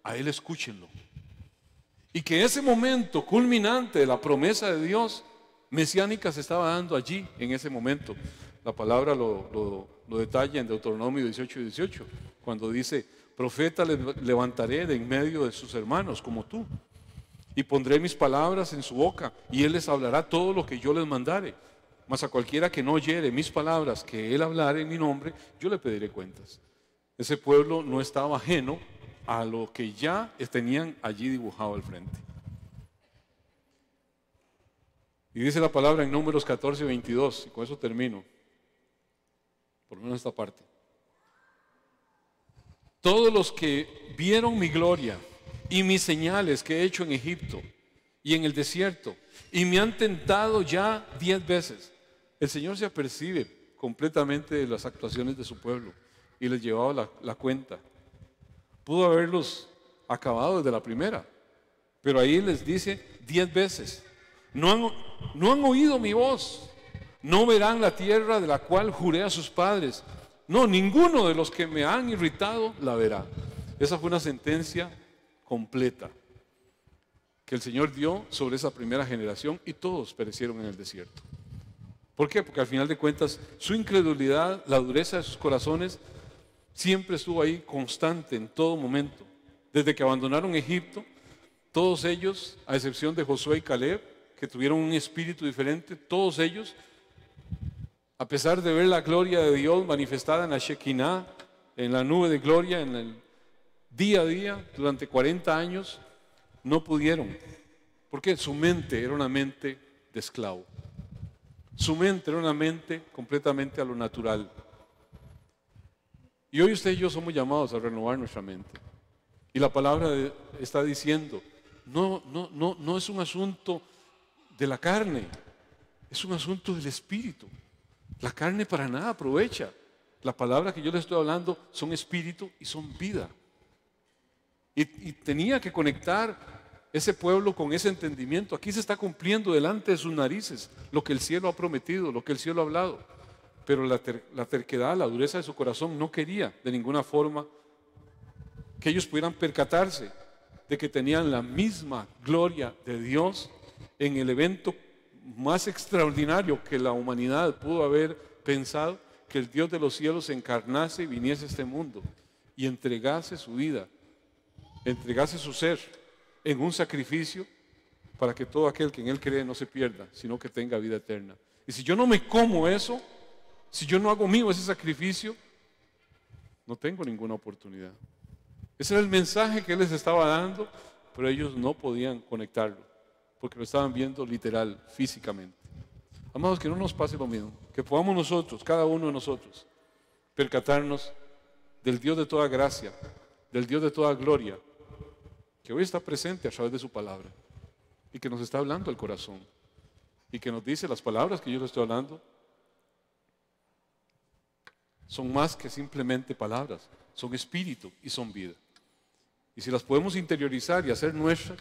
A: A él escúchenlo. Y que ese momento culminante de la promesa de Dios mesiánica se estaba dando allí, en ese momento. La palabra lo detalla en Deuteronomio 18:18, cuando dice: profeta levantaré de en medio de sus hermanos como tú, y pondré mis palabras en su boca, y él les hablará todo lo que yo les mandare. Mas a cualquiera que no oyere mis palabras que él hablare en mi nombre, yo le pediré cuentas. Ese pueblo no estaba ajeno a lo que ya tenían allí dibujado al frente. Y dice la palabra en Números 14:22, y con eso termino, por lo menos esta parte. Todos los que vieron mi gloria y mis señales que he hecho en Egipto y en el desierto, y me han tentado ya 10 veces. El Señor se apercibe completamente de las actuaciones de su pueblo y les llevaba la cuenta. Pudo haberlos acabado desde la primera, pero ahí les dice 10 veces: no han oído mi voz, no verán la tierra de la cual juré a sus padres. No, ninguno de los que me han irritado la verá. Esa fue una sentencia completa que el Señor dio sobre esa primera generación, y todos perecieron en el desierto. ¿Por qué? Porque al final de cuentas su incredulidad, la dureza de sus corazones siempre estuvo ahí, constante en todo momento. Desde que abandonaron Egipto, todos ellos, a excepción de Josué y Caleb, que tuvieron un espíritu diferente, todos ellos, a pesar de ver la gloria de Dios manifestada en la Shekinah, en la nube de gloria, en el día a día, durante 40 años, no pudieron, porque su mente era una mente de esclavo. Su mente era una mente completamente a lo natural. Y hoy usted y yo somos llamados a renovar nuestra mente. Y la palabra está diciendo: no es un asunto de la carne, es un asunto del espíritu. La carne para nada aprovecha. La palabra que yo les estoy hablando son espíritu y son vida. Y tenía que conectar ese pueblo con ese entendimiento. Aquí se está cumpliendo delante de sus narices lo que el cielo ha prometido, lo que el cielo ha hablado. Pero la terquedad, la dureza de su corazón no quería de ninguna forma que ellos pudieran percatarse de que tenían la misma gloria de Dios en el evento más extraordinario que la humanidad pudo haber pensado, que el Dios de los cielos se encarnase y viniese a este mundo y entregase su vida, entregase su ser en un sacrificio para que todo aquel que en Él cree no se pierda, sino que tenga vida eterna. Y si yo no me como eso, si yo no hago mío ese sacrificio, no tengo ninguna oportunidad. Ese era el mensaje que Él les estaba dando, pero ellos no podían conectarlo, porque lo estaban viendo literal, físicamente. Amados, que no nos pase lo mismo, que podamos nosotros, cada uno de nosotros, percatarnos del Dios de toda gracia, del Dios de toda gloria, que hoy está presente a través de su palabra y que nos está hablando al corazón y que nos dice: las palabras que yo le estoy hablando son más que simplemente palabras, son espíritu y son vida. Y si las podemos interiorizar y hacer nuestras,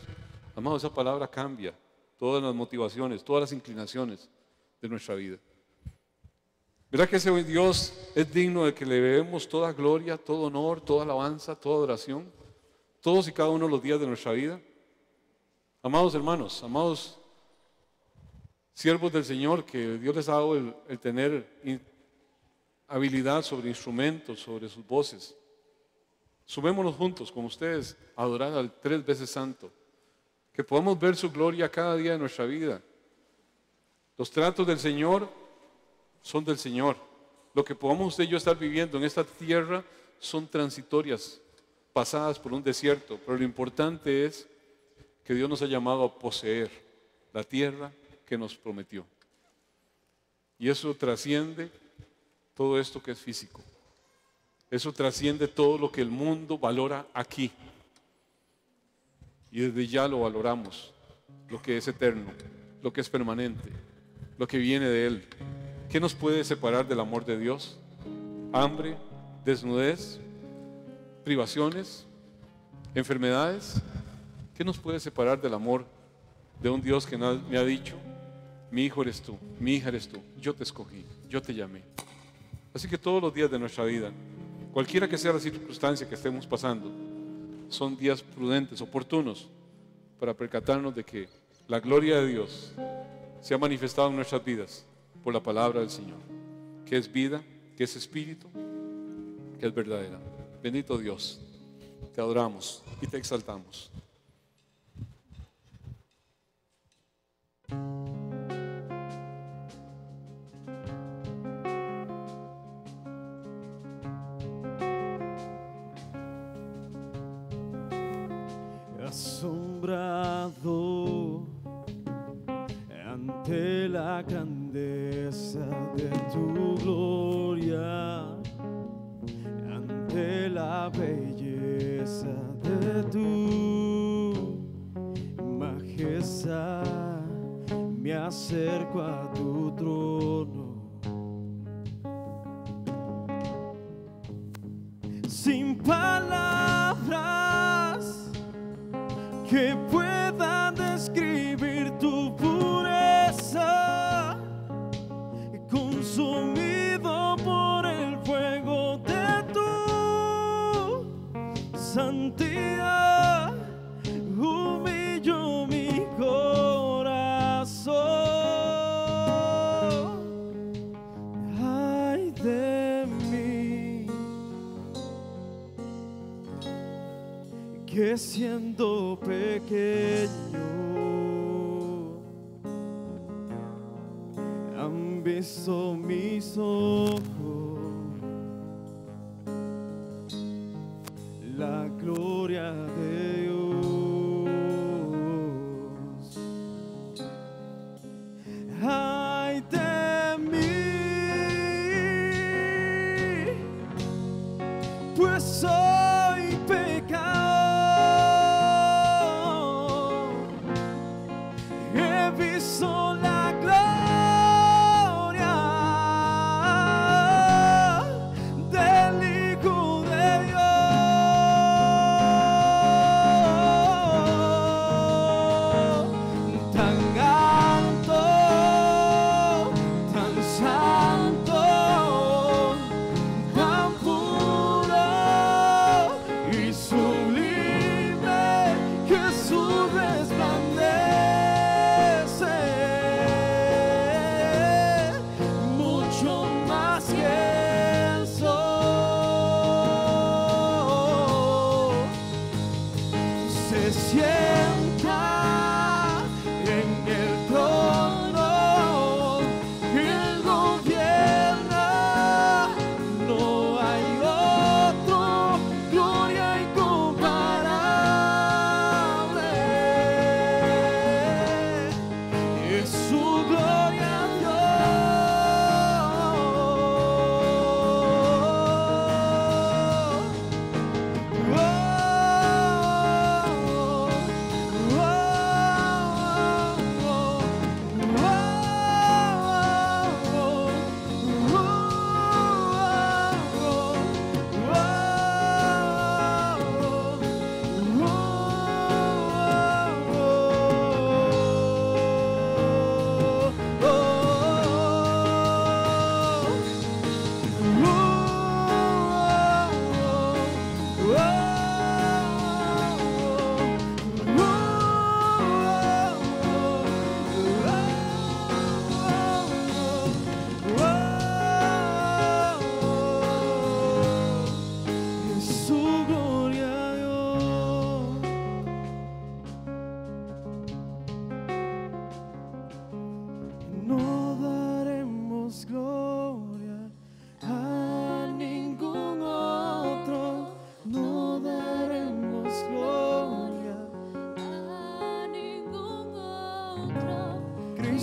A: amado, esa palabra cambia todas las motivaciones, todas las inclinaciones de nuestra vida. ¿Verdad que ese Dios es digno de que le debemos toda gloria, todo honor, toda alabanza, toda adoración, todos y cada uno de los días de nuestra vida? Amados hermanos, amados siervos del Señor, que Dios les ha dado el tener habilidad sobre instrumentos, sobre sus voces. Subémonos juntos con ustedes a adorar al 3 veces santo, que podamos ver su gloria cada día de nuestra vida. Los tratos del Señor son del Señor. Lo que podamos usted y yo estar viviendo en esta tierra son transitorias, pasadas por un desierto, pero lo importante es que Dios nos ha llamado a poseer la tierra que nos prometió. Y eso trasciende todo esto que es físico. Eso trasciende todo lo que el mundo valora aquí. Y desde ya lo valoramos, lo que es eterno, lo que es permanente, lo que viene de Él. ¿Qué nos puede separar del amor de Dios? Hambre, desnudez, privaciones, enfermedades. ¿Qué nos puede separar del amor de un Dios que me ha dicho: mi hijo eres tú, mi hija eres tú, yo te escogí, yo te llamé? Así que todos los días de nuestra vida, cualquiera que sea la circunstancia que estemos pasando, son días prudentes, oportunos, para percatarnos de que la gloria de Dios se ha manifestado en nuestras vidas por la palabra del Señor, que es vida, que es espíritu, que es verdadera. Bendito Dios, te adoramos y te exaltamos.
B: Asombrado ante la grandeza de tu gloria, ante la belleza de tu majestad, me acerco a tu trono sin palabras que puedan describir tu pureza, consumido por el fuego de tu santidad, humillo mi corazón. Ay de mí, que siendo pequeño han visto mis ojos la gloria de Dios. Ay de mí, pues soy pecador. He visto la gloria del Hijo de Dios, tan alto, tan santo, tan puro y sublime, Jesús resplandece.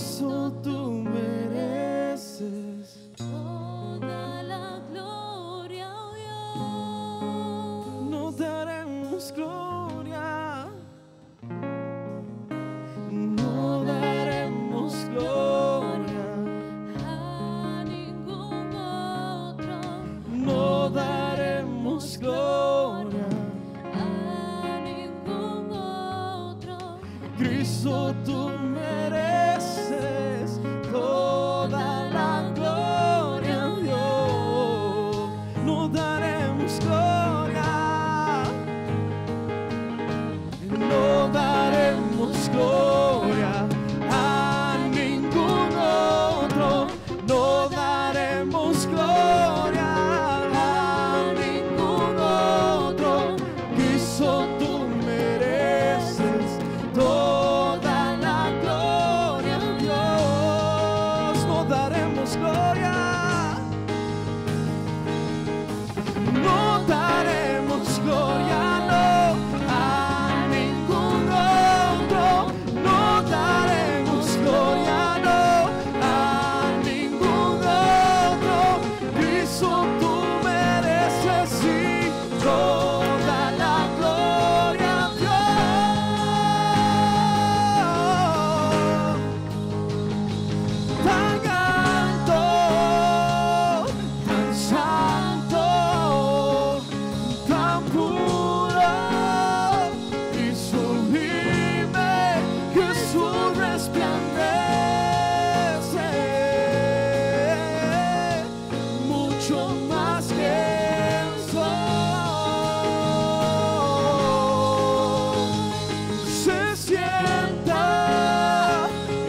B: Cristo, tú mereces
C: toda la gloria, oh Dios.
B: no daremos gloria, no daremos gloria,
C: A ningún otro,
B: no daremos gloria.
C: a ningún otro.
B: Cristo, tú mereces toda la gloria, Dios. No daremos gloria, no daremos gloria a ningún otro, no daremos gloria a ningún otro. Cristo, tú mereces toda la gloria, Dios. No daremos gloria, no daremos gloria, no, a ningún otro, no daremos gloria, no, a ningún otro. Cristo, tú mereces sí, toda la gloria, Dios. Tan alto, tan santo, tan puro y sublime, Jesús resplandece mucho más que el sol. Se sienta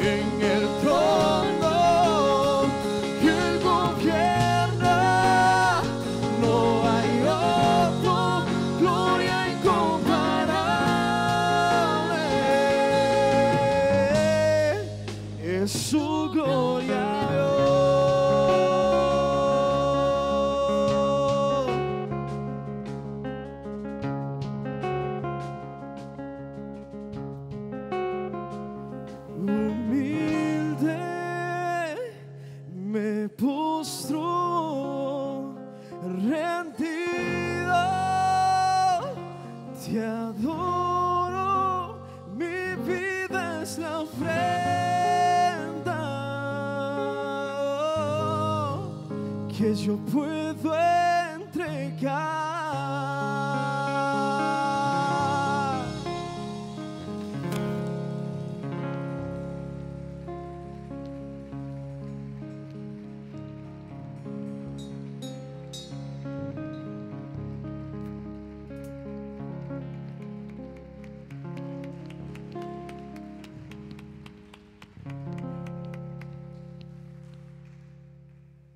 B: en el trono y él gobierna, no hay otro, gloria incomparable, es su gloria, Dios. Humilde me postro, rendido, te adoro, mi vida es la ofrenda que yo puedo entregar.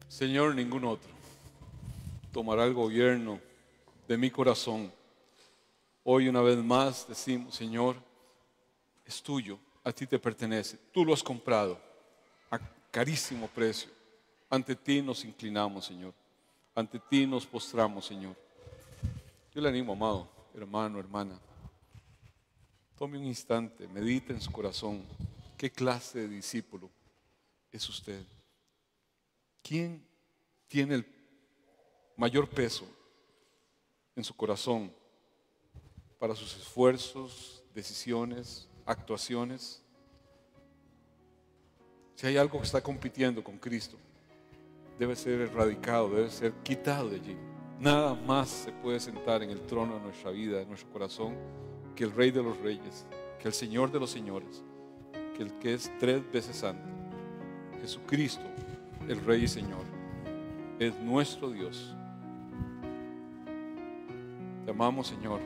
A: Señor, ningún otro tomará el gobierno de mi corazón. Hoy una vez más decimos, Señor, es tuyo, a ti te pertenece, tú lo has comprado a carísimo precio. Ante ti nos inclinamos, Señor, ante ti nos postramos, Señor. Yo le animo, amado hermano, hermana, tome un instante, medite en su corazón, ¿qué clase de discípulo es usted? ¿Quién tiene el mayor peso en su corazón para sus esfuerzos, decisiones, actuaciones? Si hay algo que está compitiendo con Cristo, debe ser erradicado, debe ser quitado de allí. Nada más se puede sentar en el trono de nuestra vida, de nuestro corazón, que el Rey de los Reyes, que el Señor de los Señores, que el que es 3 veces santo, Jesucristo, el Rey y Señor, es nuestro Dios. Te amamos, Señor,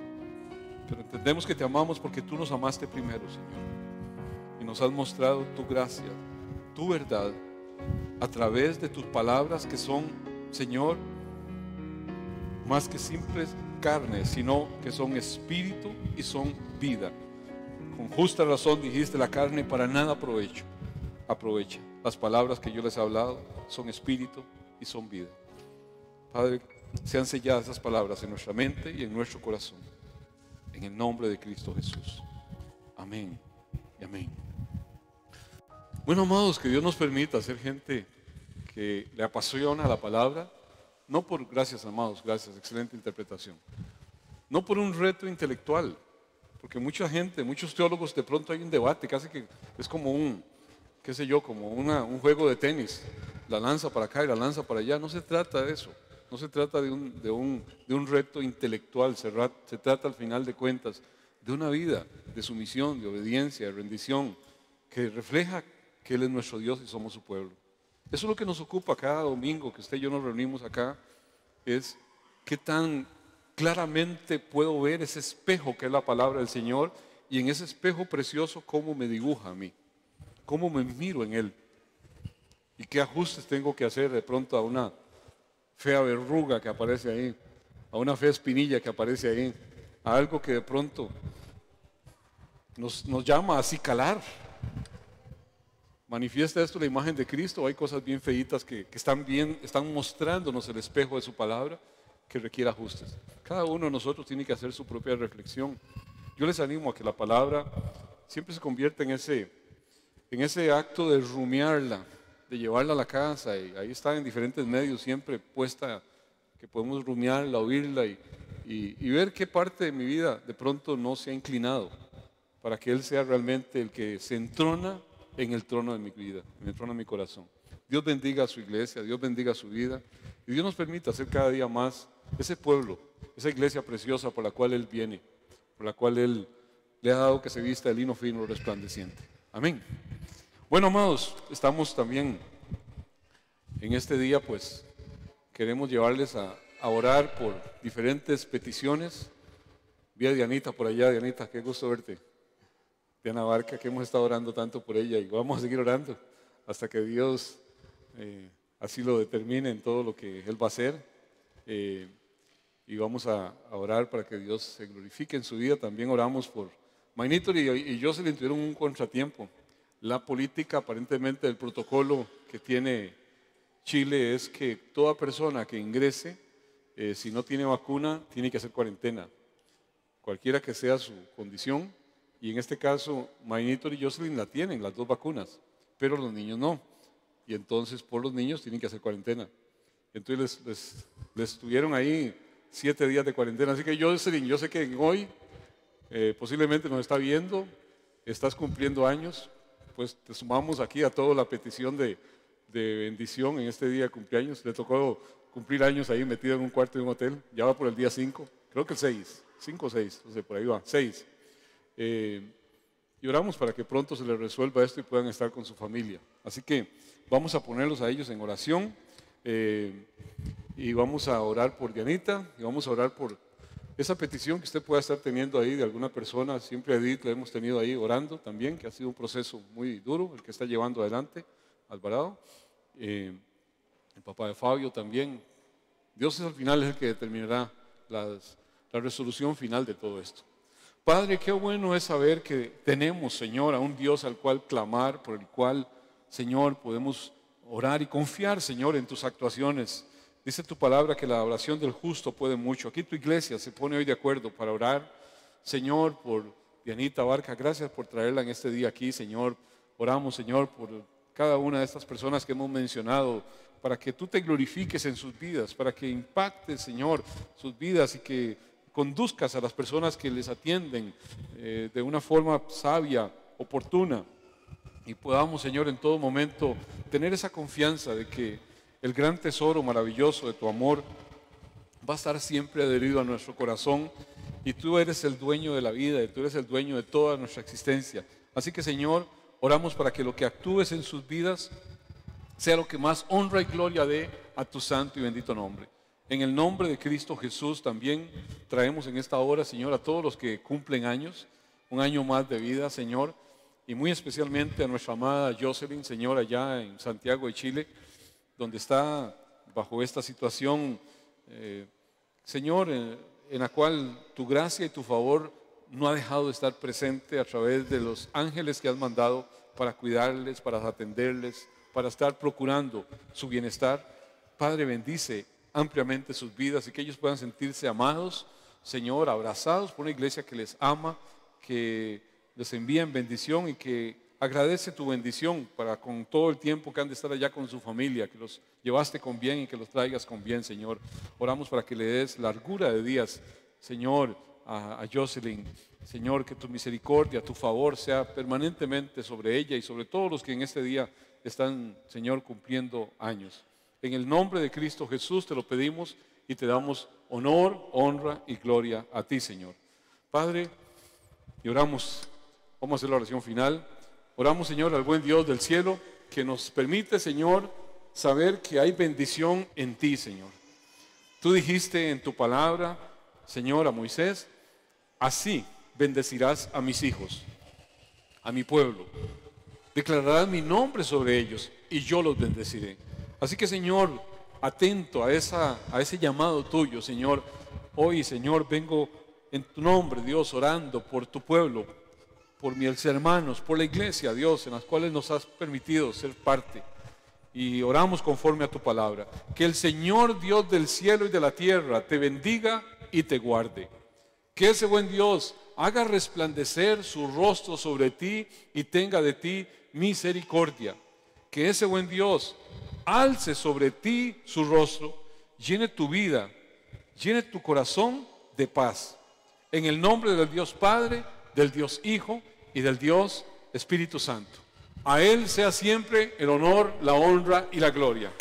A: pero entendemos que te amamos porque tú nos amaste primero, Señor, y nos has mostrado tu gracia, tu verdad, a través de tus palabras que son, Señor, más que simples carnes, sino que son espíritu y son vida. Con justa razón dijiste, la carne para nada aprovecha. Las palabras que yo les he hablado son espíritu y son vida. Padre, sean selladas esas palabras en nuestra mente y en nuestro corazón. En el nombre de Cristo Jesús. Amén y amén. Bueno, amados, que Dios nos permita ser gente que le apasiona la palabra, no por, gracias amados, gracias, excelente interpretación, no por un reto intelectual, porque mucha gente, muchos teólogos, de pronto hay un debate, casi que es como un, qué sé yo, como un juego de tenis, la lanza para acá y la lanza para allá. No se trata de eso, no se trata de un reto intelectual, se trata al final de cuentas de una vida de sumisión, de obediencia, de rendición, que refleja que Él es nuestro Dios y somos su pueblo. Eso es lo que nos ocupa cada domingo que usted y yo nos reunimos acá, es qué tan claramente puedo ver ese espejo que es la palabra del Señor, y en ese espejo precioso cómo me dibuja a mí, cómo me miro en Él y qué ajustes tengo que hacer de pronto a una fea verruga que aparece ahí, a una fea espinilla que aparece ahí, a algo que de pronto nos llama a acicalar. ¿Manifiesta esto la imagen de Cristo? ¿O hay cosas bien feitas que están mostrándonos el espejo de su palabra que requiere ajustes? Cada uno de nosotros tiene que hacer su propia reflexión. Yo les animo a que la palabra siempre se convierta en ese acto de rumiarla, de llevarla a la casa, y ahí está en diferentes medios siempre puesta, que podemos rumiarla, oírla y ver qué parte de mi vida de pronto no se ha inclinado para que Él sea realmente el que se entrona en el trono de mi vida, en el trono de mi corazón. Dios bendiga a su iglesia, Dios bendiga su vida, y Dios nos permita ser cada día más ese pueblo, esa iglesia preciosa por la cual Él viene, por la cual Él le ha dado que se vista de lino fino resplandeciente. Amén. Bueno, amados, estamos también en este día, pues queremos llevarles a orar por diferentes peticiones. Vi a Dianita por allá. Dianita, qué gusto verte. Diana Barca, que hemos estado orando tanto por ella, y vamos a seguir orando hasta que Dios así lo determine en todo lo que Él va a hacer, y vamos a orar para que Dios se glorifique en su vida. También oramos por Mainitor y Jocelyn, tuvieron un contratiempo. La política aparentemente del protocolo que tiene Chile es que toda persona que ingrese, si no tiene vacuna, tiene que hacer cuarentena, cualquiera que sea su condición. Y en este caso, Mainitor y Jocelyn la tienen, las dos vacunas, pero los niños no. Y entonces por los niños tienen que hacer cuarentena. Entonces les tuvieron ahí 7 días de cuarentena. Así que Jocelyn, yo sé que hoy posiblemente nos está viendo, estás cumpliendo años, pues te sumamos aquí a toda la petición de bendición en este día de cumpleaños. Le tocó cumplir años ahí metido en un cuarto de un hotel, ya va por el día 5, creo que el 6, 5 o 6, no sé, por ahí va, 6. Y oramos para que pronto se les resuelva esto y puedan estar con su familia. Así que vamos a ponerlos a ellos en oración, y vamos a orar por Dianita, y vamos a orar por esa petición que usted pueda estar teniendo ahí de alguna persona. Siempre a Edith la hemos tenido ahí orando también, que ha sido un proceso muy duro el que está llevando adelante Alvarado, el papá de Fabio también. Dios es al final el que determinará la resolución final de todo esto. Padre, qué bueno es saber que tenemos, Señor, a un Dios al cual clamar, por el cual, Señor, podemos orar y confiar, Señor, en tus actuaciones. Dice tu palabra que la oración del justo puede mucho. Aquí tu iglesia se pone hoy de acuerdo para orar, Señor, por Dianita Barca. Gracias por traerla en este día aquí, Señor. Oramos, Señor, por cada una de estas personas que hemos mencionado, para que tú te glorifiques en sus vidas, para que impactes, Señor, sus vidas, y que conduzcas a las personas que les atienden de una forma sabia, oportuna, y podamos, Señor, en todo momento tener esa confianza de que el gran tesoro maravilloso de tu amor va a estar siempre adherido a nuestro corazón, y tú eres el dueño de la vida, y tú eres el dueño de toda nuestra existencia. Así que, Señor, oramos para que lo que actúes en sus vidas sea lo que más honra y gloria dé a tu santo y bendito nombre. En el nombre de Cristo Jesús también traemos en esta hora, Señor, a todos los que cumplen años, un año más de vida, Señor, y muy especialmente a nuestra amada Jocelyn, Señor, allá en Santiago de Chile, donde está bajo esta situación, Señor, en la cual tu gracia y tu favor no ha dejado de estar presente a través de los ángeles que has mandado para cuidarles, para atenderles, para estar procurando su bienestar. Padre, bendice ampliamente sus vidas y que ellos puedan sentirse amados, Señor, abrazados por una iglesia que les ama, que les envía en bendición y que agradece tu bendición para con todo el tiempo que han de estar allá con su familia, que los llevaste con bien y que los traigas con bien, Señor. Oramos para que le des largura de días, Señor, a Jocelyn. Señor, que tu misericordia, tu favor sea permanentemente sobre ella y sobre todos los que en este día están, Señor, cumpliendo años. En el nombre de Cristo Jesús te lo pedimos y te damos honor, honra y gloria a ti, Señor. Padre, y oramos, vamos a hacer la oración final. Oramos, Señor, al buen Dios del cielo, que nos permite, Señor, saber que hay bendición en ti, Señor. Tú dijiste en tu palabra, Señor, a Moisés, así bendecirás a mis hijos, a mi pueblo. Declararás mi nombre sobre ellos y yo los bendeciré. Así que, Señor, atento a ese llamado tuyo, Señor. Hoy, Señor, vengo en tu nombre, Dios, orando por tu pueblo, por mis hermanos, por la iglesia, Dios, en las cuales nos has permitido ser parte. Y oramos conforme a tu palabra. Que el Señor Dios del cielo y de la tierra te bendiga y te guarde. Que ese buen Dios haga resplandecer su rostro sobre ti y tenga de ti misericordia. Que ese buen Dios alce sobre ti su rostro, llene tu vida, llene tu corazón de paz. En el nombre del Dios Padre, del Dios Hijo y del Dios Espíritu Santo. A Él sea siempre el honor, la honra y la gloria.